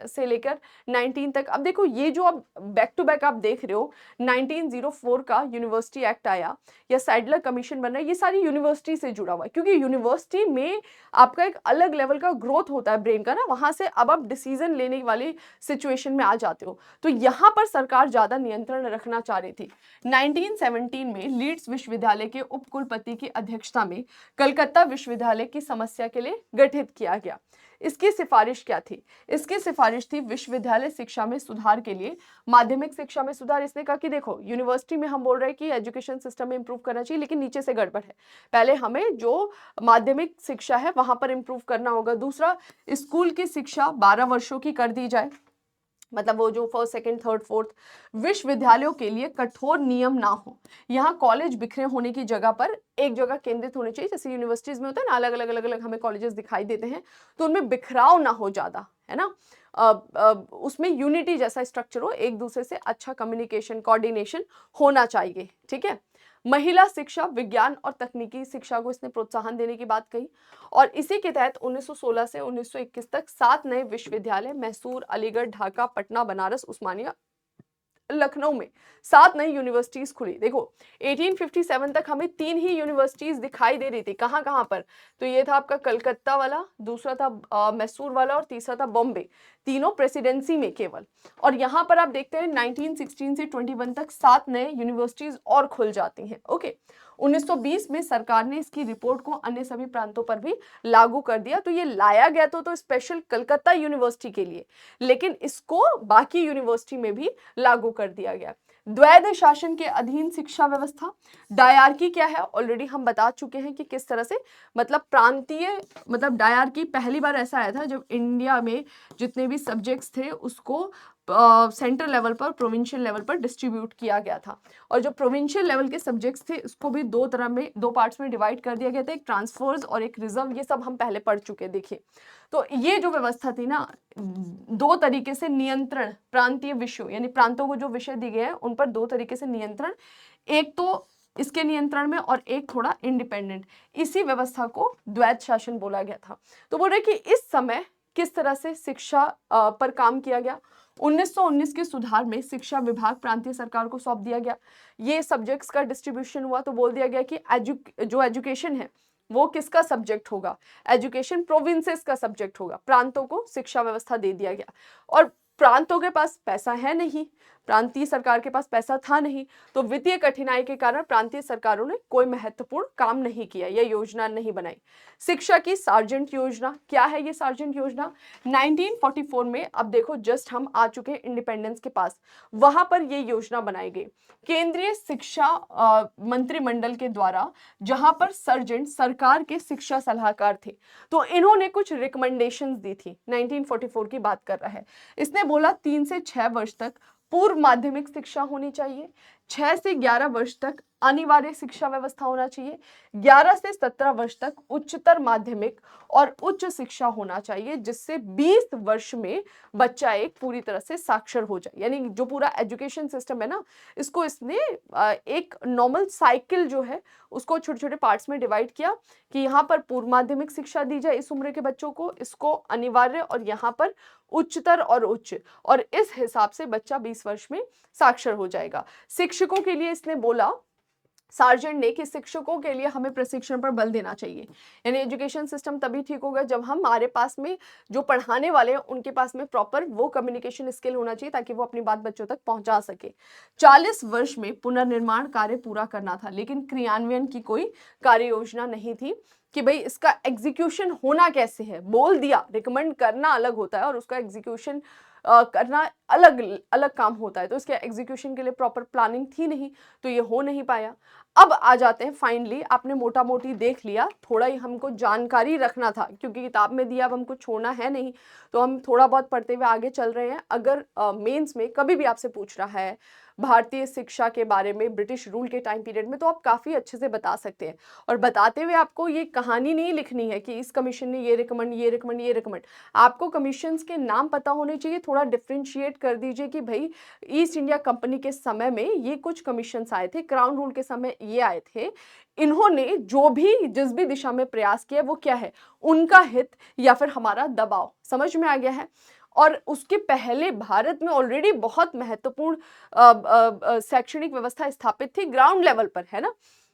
से लेकर 19 तक। अब देखो, ये जो अब बैक टू बैक आप देख रहे हो, 1904 का यूनिवर्सिटी एक्ट आया या सैडलर कमीशन बन रहा है, ये सारी यूनिवर्सिटी से जुड़ा हुआ है, क्योंकि यूनिवर्सिटी में आपका एक अलग लेवल का ग्रोथ होता है ब्रेन का ना, वहां से अब आप डिसीजन लेने वाली सिचुएशन में आ जाते हो। तो यहाँ पर सरकार ज्यादा नियंत्रण रखना चाह रही थी। 1917 में लीड्स विश्वविद्यालय के उपकुलपति की अध्यक्षता में कलकत्ता विश्वविद्यालय की समस्या के लिए गठित किया गया। इसकी सिफारिश क्या थी? इसकी सिफारिश थी विश्वविद्यालय शिक्षा में सुधार के लिए, माध्यमिक शिक्षा में सुधार। इसने कहा कि देखो, यूनिवर्सिटी में हम बोल रहे हैं कि एजुकेशन सिस्टम में इंप्रूव करना चाहिए, लेकिन नीचे से गड़बड़ है। पहले हमें जो माध्यमिक शिक्षा है वहां पर इंप्रूव करना होगा। दूसरा, स्कूल की शिक्षा 12 वर्षों की कर दी जाए, मतलब वो जो फर्स्ट सेकंड थर्ड फोर्थ। विश्वविद्यालयों के लिए कठोर नियम ना हो, यहाँ कॉलेज बिखरे होने की जगह पर एक जगह केंद्रित होने चाहिए। जैसे यूनिवर्सिटीज में होता है ना, अलग अलग अलग अलग हमें कॉलेजेस दिखाई देते हैं, तो उनमें बिखराव ना हो ज्यादा, है ना। उसमें यूनिटी जैसा स्ट्रक्चर हो, एक दूसरे से अच्छा कम्युनिकेशन कोऑर्डिनेशन होना चाहिए, ठीक है। महिला शिक्षा, विज्ञान और तकनीकी शिक्षा को इसने प्रोत्साहन देने की बात कही। और इसी के तहत 1916 से 1921 तक 7 नए विश्वविद्यालय, मैसूर, अलीगढ़, ढाका, पटना, बनारस, उस्मानिया, लखनऊ में 7 नई यूनिवर्सिटीज खुली। देखो, 1857 तक हमें 3 ही यूनिवर्सिटीज दिखाई दे रही थी। कहाँ कहाँ पर? तो ये था आपका कलकत्ता वाला, दूसरा था मैसूर वाला, और तीसरा था बॉम्बे। तीनों प्रेसिडेंसी में केवल। और यहाँ पर आप देखते हैं 1916 से 21 तक 7 नए यूनिवर्सिटीज और खुल जाती हैं। ओके, 1920 में सरकार ने इसकी रिपोर्ट को अन्य सभी प्रांतों पर भी लागू कर दिया। तो ये लाया गया तो स्पेशल कलकत्ता यूनिवर्सिटी के लिए, लेकिन इसको बाकी यूनिवर्सिटी में भी लागू कर दिया गया। द्वैध शासन के अधीन शिक्षा व्यवस्था, डायरकी क्या है ऑलरेडी हम बता चुके हैं कि किस तरह से, मतलब प्रांतीय, मतलब डायरकी पहली बार ऐसा आया था जब इंडिया में जितने भी सब्जेक्ट्स थे उसको सेंट्रल लेवल पर, प्रोविंशियल लेवल पर डिस्ट्रीब्यूट किया गया था। और जो प्रोविंशियल लेवल के सब्जेक्ट्स थे उसको भी दो तरह में, दो पार्ट्स में डिवाइड कर दिया गया था, एक ट्रांसफर्स और एक रिजर्व। ये सब हम पहले पढ़ चुके, देखिए। तो ये जो व्यवस्था थी ना, दो तरीके से नियंत्रण, प्रांतीय विषयों यानी प्रांतों को जो विषय दिए गए हैं उन पर दो तरीके से नियंत्रण, एक तो इसके नियंत्रण में और एक थोड़ा इंडिपेंडेंट। इसी व्यवस्था को द्वैध शासन बोला गया था। तो बोल रहे कि इस समय किस तरह से शिक्षा पर काम किया गया। 1919 के सुधार में शिक्षा विभाग प्रांतीय सरकार को सौंप दिया गया। ये सब्जेक्ट्स का डिस्ट्रीब्यूशन हुआ तो बोल दिया गया कि जो एजुकेशन है वो किसका सब्जेक्ट होगा, एजुकेशन प्रोविंसेस का सब्जेक्ट होगा। प्रांतों को शिक्षा व्यवस्था दे दिया गया। और प्रांतों के पास पैसा है नहीं, प्रांतीय सरकार के पास पैसा था नहीं, तो वित्तीय कठिनाई के कारण प्रांतीय सरकारों ने कोई महत्वपूर्ण काम नहीं किया या योजना नहीं बनाई। शिक्षा की सार्जेंट योजना, क्या है ये सार्जेंट योजना? 1944 में, अब देखो जस्ट हम आ चुके हैं इंडिपेंडेंस के पास, वहां पर ये योजना बनाई गई केंद्रीय शिक्षा मंत्रिमंडल के द्वारा, जहां पर सर्जेंट सरकार के शिक्षा सलाहकार थे। तो इन्होंने कुछ रिकमेंडेशंस दी थी। 1944 की बात कर रहा है। इसने बोला 3 से 6 वर्ष तक पूर्व माध्यमिक शिक्षा होनी चाहिए, 6 से 11 वर्ष तक अनिवार्य शिक्षा व्यवस्था होना चाहिए, 11 से 17 वर्ष तक उच्चतर माध्यमिक और उच्च शिक्षा होना चाहिए, जिससे 20 वर्ष में बच्चा एक पूरी तरह से साक्षर हो जाए। यानी जो पूरा एजुकेशन सिस्टम है ना, इसको इसने एक नॉर्मल साइकिल जो है उसको छोटे छोटे पार्ट्स में डिवाइड किया कि यहाँ पर पूर्व माध्यमिक शिक्षा दी जाए इस उम्र के बच्चों को, इसको अनिवार्य, और यहाँ पर उच्चतर और उच्च, और इस हिसाब से बच्चा 20 वर्ष में साक्षर हो जाएगा। शिक्षकों के लिए इसने बोला, सार्जेंट ने, कि शिक्षकों के लिए हमें प्रशिक्षण पर बल देना चाहिए। यानी एजुकेशन सिस्टम तभी ठीक होगा जब हमारे पास में जो पढ़ाने वाले हैं उनके पास में प्रॉपर वो कम्युनिकेशन स्किल होना चाहिए ताकि वो अपनी बात बच्चों तक पहुंचा सके। 40 वर्ष में पुनर्निर्माण कार्य पूरा करना था, लेकिन क्रियान्वयन की कोई कार्य योजना नहीं थी कि भाई इसका एग्जीक्यूशन होना कैसे है। बोल दिया, रिकमेंड करना अलग होता है और उसका एग्जीक्यूशन करना अलग अलग काम होता है। तो इसके एग्जीक्यूशन के लिए प्रॉपर प्लानिंग थी नहीं, तो ये हो नहीं पाया। अब आ जाते हैं फाइनली, आपने मोटा मोटी देख लिया, थोड़ा ही हमको जानकारी रखना था क्योंकि किताब में दिया, अब हमको छोड़ना है नहीं, तो हम थोड़ा बहुत पढ़ते हुए आगे चल रहे हैं। अगर मेंस में कभी भी आपसे पूछ रहा है भारतीय शिक्षा के बारे में ब्रिटिश रूल के टाइम पीरियड में, तो आप काफ़ी अच्छे से बता सकते हैं। और बताते हुए आपको ये कहानी नहीं लिखनी है कि इस कमीशन ने ये रिकमेंड, ये रिकमेंड, ये रिकमेंड। आपको कमीशंस के नाम पता होने चाहिए। थोड़ा डिफ्रेंशिएट कर दीजिए कि भाई ईस्ट इंडिया कंपनी के समय में ये कुछ कमीशंस आए थे, क्राउन रूल के समय ये आए थे। इन्होंने जो भी जिस भी दिशा में प्रयास किया वो क्या है, उनका हित या फिर हमारा दबाव। समझ में आ गया है। और उसके पहले भारत में ऑलरेडी बहुत महत्वपूर्ण शैक्षणिक व्यवस्था स्थापित थी ग्राउंड लेवल पर, है ना।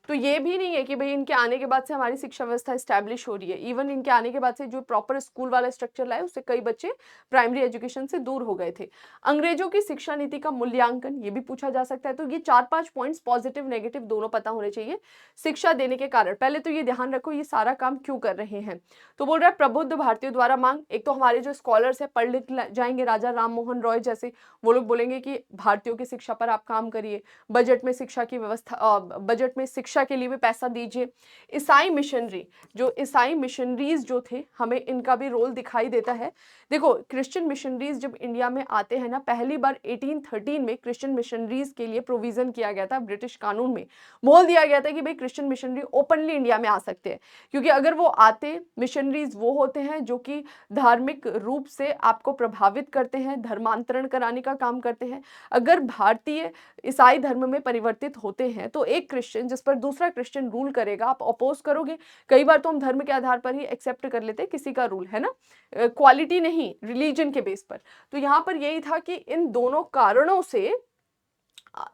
तो ये भी नहीं है कि भाई इनके आने के बाद से हमारी शिक्षा व्यवस्था एस्टैब्लिश हो रही है। इवन इनके आने के बाद से जो प्रॉपर स्कूल वाला स्ट्रक्चर लाए उससे कई बच्चे प्राइमरी एजुकेशन से दूर हो गए थे। अंग्रेजों की शिक्षा नीति का मूल्यांकन, ये भी पूछा जा सकता है। तो ये 4-5 पॉइंट्स पॉजिटिव नेगेटिव दोनों पता होने चाहिए शिक्षा देने के कारण। पहले तो ये ध्यान रखो ये सारा काम क्यों कर रहे हैं। तो बोल रहा है प्रबुद्ध भारतीयों द्वारा मांग। एक तो हमारे जो स्कॉलर्स है पढ़ लिख जाएंगे, राजा राम मोहन रॉय जैसे, वो लोग बोलेंगे कि भारतीयों की शिक्षा पर आप काम करिए, बजट में शिक्षा की व्यवस्था, बजट में शिक्षा के लिए भी पैसा दीजिए। ईसाई मिशनरी, जो ईसाई मिशनरीज जो थे, हमें इनका भी रोल दिखाई देता है। देखो क्रिश्चियन मिशनरीज जब इंडिया में आते हैं ना, पहली बार 1813 में क्रिश्चियन मिशनरीज के लिए प्रोविजन किया गया था। ब्रिटिश कानून में बोल दिया गया था कि भाई क्रिश्चियन मिशनरी ओपनली इंडिया में आ सकते हैं, क्योंकि अगर वो आते, मिशनरीज वो होते हैं जो कि धार्मिक रूप से आपको प्रभावित करते हैं, धर्मांतरण कराने का काम करते हैं। अगर भारतीय ईसाई धर्म में परिवर्तित होते हैं तो एक क्रिश्चियन जिस पर दूसरा क्रिश्चियन रूल करेगा, आप अपोज करोगे। कई बार तो हम धर्म के आधार पर ही एक्सेप्ट कर लेते हैं किसी का रूल, है ना, क्वालिटी नहीं, रिलीजन के बेस पर। तो यहाँ पर यही था कि इन दोनों कारणों से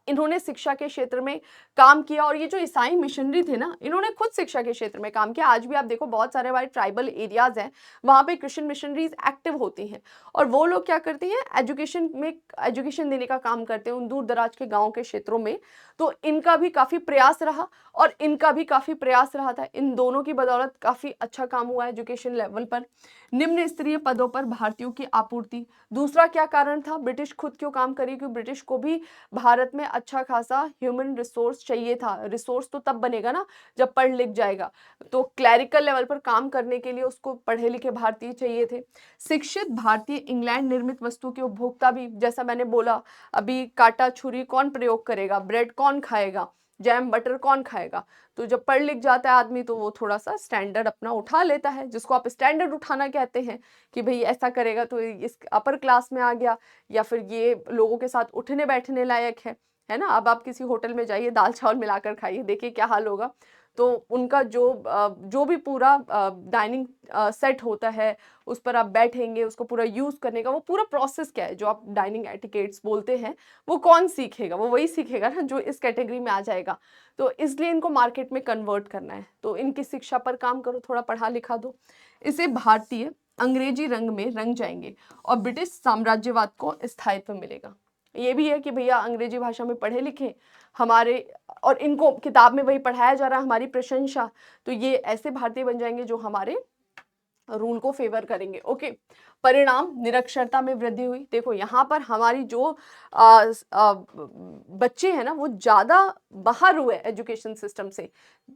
इन्होंने शिक्षा के क्षेत्र में काम किया। और ये जो ईसाई मिशनरी थे ना, इन्होंने खुद शिक्षा के क्षेत्र में काम किया। आज भी आप देखो बहुत सारे हमारे ट्राइबल एरियाज हैं, वहाँ पे क्रिश्चियन मिशनरीज एक्टिव होती हैं, और वो लोग क्या करती हैं, एजुकेशन देने का काम करते हैं उन दूर दराज के गाँव के क्षेत्रों में। तो इनका भी काफ़ी प्रयास रहा और इनका भी काफ़ी प्रयास रहा था। इन दोनों की बदौलत काफ़ी अच्छा काम हुआ एजुकेशन लेवल पर। निम्न स्तरीय पदों पर भारतीयों की आपूर्ति। दूसरा क्या कारण था, ब्रिटिश खुद क्यों काम करी, क्योंकि ब्रिटिश को भी भारत में अच्छा खासा ह्यूमन रिसोर्स चाहिए था। रिसोर्स तो तब बनेगा ना जब पढ़ लिख जाएगा, तो क्लैरिकल लेवल पर काम करने के लिए उसको पढ़े लिखे भारतीय चाहिए थे। शिक्षित भारतीय इंग्लैंड निर्मित वस्तु के उपभोक्ता भी, जैसा मैंने बोला अभी, कांटा छुरी कौन प्रयोग करेगा, ब्रेड कौन खाएगा, जैम बटर कौन खाएगा। तो जब पढ़ लिख जाता है आदमी तो वो थोड़ा सा स्टैंडर्ड अपना उठा लेता है, जिसको आप स्टैंडर्ड उठाना कहते हैं, कि भाई ऐसा करेगा तो इस अपर क्लास में आ गया, या फिर ये लोगों के साथ उठने बैठने लायक है ना। अब आप किसी होटल में जाइए, दाल चावल मिलाकर खाइए, देखिए क्या हाल होगा। तो उनका जो भी पूरा डाइनिंग सेट होता है, उस पर आप बैठेंगे, उसको पूरा यूज़ करने का वो पूरा प्रोसेस क्या है, जो आप डाइनिंग एटिकेट्स बोलते हैं, वो कौन सीखेगा, वो वही सीखेगा ना जो इस कैटेगरी में आ जाएगा। तो इसलिए इनको मार्केट में कन्वर्ट करना है, तो इनकी शिक्षा पर काम करो, थोड़ा पढ़ा लिखा दो। इसे भारतीय अंग्रेजी रंग में रंग जाएंगे और ब्रिटिश साम्राज्यवाद को स्थायित्व मिलेगा। ये भी है कि भैया अंग्रेजी भाषा में पढ़े लिखे हमारे, और इनको किताब में वही पढ़ाया जा रहा है, हमारी प्रशंसा, तो ये ऐसे भारतीय बन जाएंगे जो हमारे रूल को फेवर करेंगे। ओके, परिणाम निरक्षरता में वृद्धि हुई। देखो यहाँ पर हमारी जो बच्चे हैं ना, वो ज़्यादा बाहर हुए एजुकेशन सिस्टम से।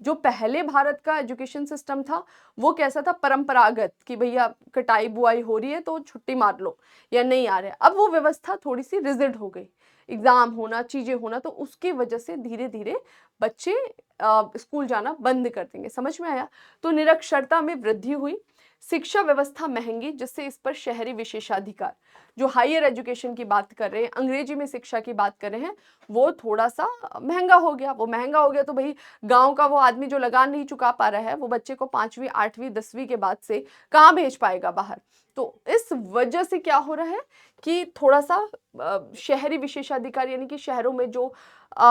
जो पहले भारत का एजुकेशन सिस्टम था वो कैसा था, परंपरागत, कि भैया कटाई बुआई हो रही है तो छुट्टी मार लो या नहीं आ रहे। अब वो व्यवस्था थोड़ी सी रिजिड हो गई, एग्जाम होना, चीज़ें होना, तो उसकी वजह से धीरे धीरे बच्चे स्कूल जाना बंद कर देंगे। समझ में आया। तो निरक्षरता में वृद्धि हुई, शिक्षा व्यवस्था महंगी, जिससे इस पर शहरी विशेषाधिकार, जो हायर एजुकेशन की बात कर रहे हैं, अंग्रेजी में शिक्षा की बात कर रहे हैं, वो थोड़ा सा महंगा हो गया। वो महंगा हो गया तो भाई गांव का वो आदमी जो लगान नहीं चुका पा रहा है, वो बच्चे को 5वीं 8वीं 10वीं के बाद से कहाँ भेज पाएगा बाहर। तो इस वजह से क्या हो रहा है कि थोड़ा सा शहरी विशेषाधिकार, यानी कि शहरों में जो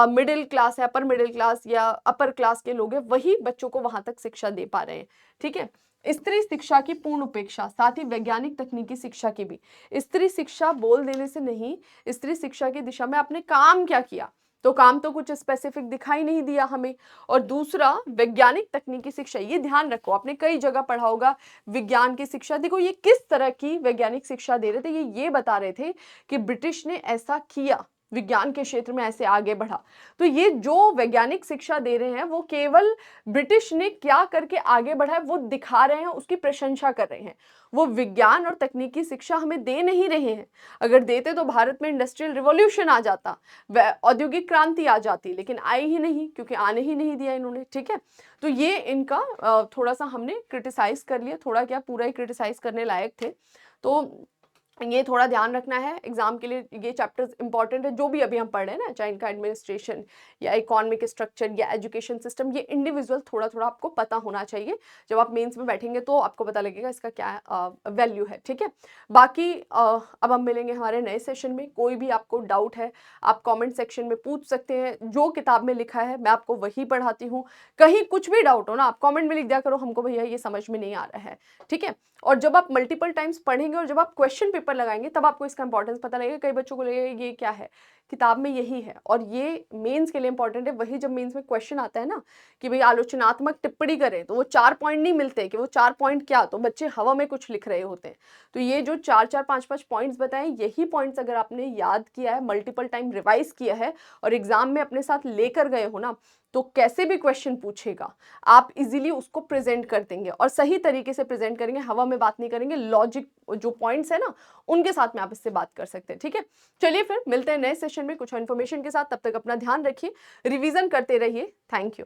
मिडिल क्लास है, अपर मिडिल क्लास या अपर क्लास के लोग हैं, वही बच्चों को वहां तक शिक्षा दे पा रहे हैं। ठीक है। स्त्री शिक्षा की पूर्ण उपेक्षा, साथ ही वैज्ञानिक तकनीकी शिक्षा की भी। स्त्री शिक्षा बोल देने से नहीं, स्त्री शिक्षा की दिशा में आपने काम क्या किया, तो काम तो कुछ स्पेसिफिक दिखाई नहीं दिया हमें। और दूसरा वैज्ञानिक तकनीकी शिक्षा, ये ध्यान रखो, आपने कई जगह पढ़ा होगा विज्ञान की शिक्षा। देखो ये किस तरह की वैज्ञानिक शिक्षा दे रहे थे, ये बता रहे थे कि ब्रिटिश ने ऐसा किया, विज्ञान के क्षेत्र में ऐसे आगे बढ़ा। तो ये जो वैज्ञानिक शिक्षा दे रहे हैं वो केवल ब्रिटिश ने क्या करके आगे बढ़ा है वो दिखा रहे हैं, उसकी प्रशंसा कर रहे हैं। वो विज्ञान और तकनीकी शिक्षा हमें दे नहीं रहे हैं। अगर देते तो भारत में इंडस्ट्रियल रिवॉल्यूशन आ जाता, औद्योगिक क्रांति आ जाती, लेकिन आई ही नहीं, क्योंकि आने ही नहीं दिया इन्होंने। ठीक है। तो ये इनका थोड़ा सा हमने क्रिटिसाइज कर लिया, थोड़ा क्या पूरा ही क्रिटिसाइज करने लायक थे। तो ये थोड़ा ध्यान रखना है एग्जाम के लिए, ये चैप्टर्स इंपॉर्टेंट है जो भी अभी हम पढ़ रहे हैं ना, चाहे इनका एडमिनिस्ट्रेशन या इकोनॉमिक स्ट्रक्चर या एजुकेशन सिस्टम, ये इंडिविजुअल थोड़ा थोड़ा आपको पता होना चाहिए। जब आप मेंस में बैठेंगे तो आपको पता लगेगा इसका क्या वैल्यू है। ठीक है। बाकी अब हम मिलेंगे हमारे नए सेशन में। कोई भी आपको डाउट है आप कॉमेंट सेक्शन में पूछ सकते हैं, जो किताब में लिखा है मैं आपको वही पढ़ाती हूँ। कहीं कुछ भी डाउट हो ना, आप कॉमेंट में लिख दिया करो हमको भैया ये समझ में नहीं आ रहा है। ठीक है। और जब आप मल्टीपल टाइम्स पढ़ेंगे और जब आप क्वेश्चन पेपर लगाएंगे तब आपको इसका इंपॉर्टेंस पता लगेगा। कई बच्चों को लगेगा ये क्या है, किताब में यही है, और ये मेंस के लिए इंपॉर्टेंट है। वही जब मेंस में क्वेश्चन आता है ना कि भाई आलोचनात्मक टिप्पणी करें, तो वो 4 पॉइंट नहीं मिलते कि वो 4 पॉइंट क्या, तो बच्चे हवा में कुछ लिख रहे होते हैं। तो ये जो 4-4 5-5 पॉइंट्स बताएं, यही पॉइंट्स अगर आपने याद किया है, मल्टीपल टाइम रिवाइज किया है और एग्जाम में अपने साथ लेकर गए हो ना, तो कैसे भी क्वेश्चन पूछेगा आप इजीली उसको प्रेजेंट कर देंगे, और सही तरीके से प्रेजेंट करेंगे, हवा में बात नहीं करेंगे। लॉजिक जो पॉइंट्स है ना उनके साथ में आप इससे बात कर सकते हैं। ठीक है। चलिए फिर मिलते हैं नए सेशन में कुछ इन्फॉर्मेशन के साथ। तब तक अपना ध्यान रखिए, रिवीजन करते रहिए। Thank you.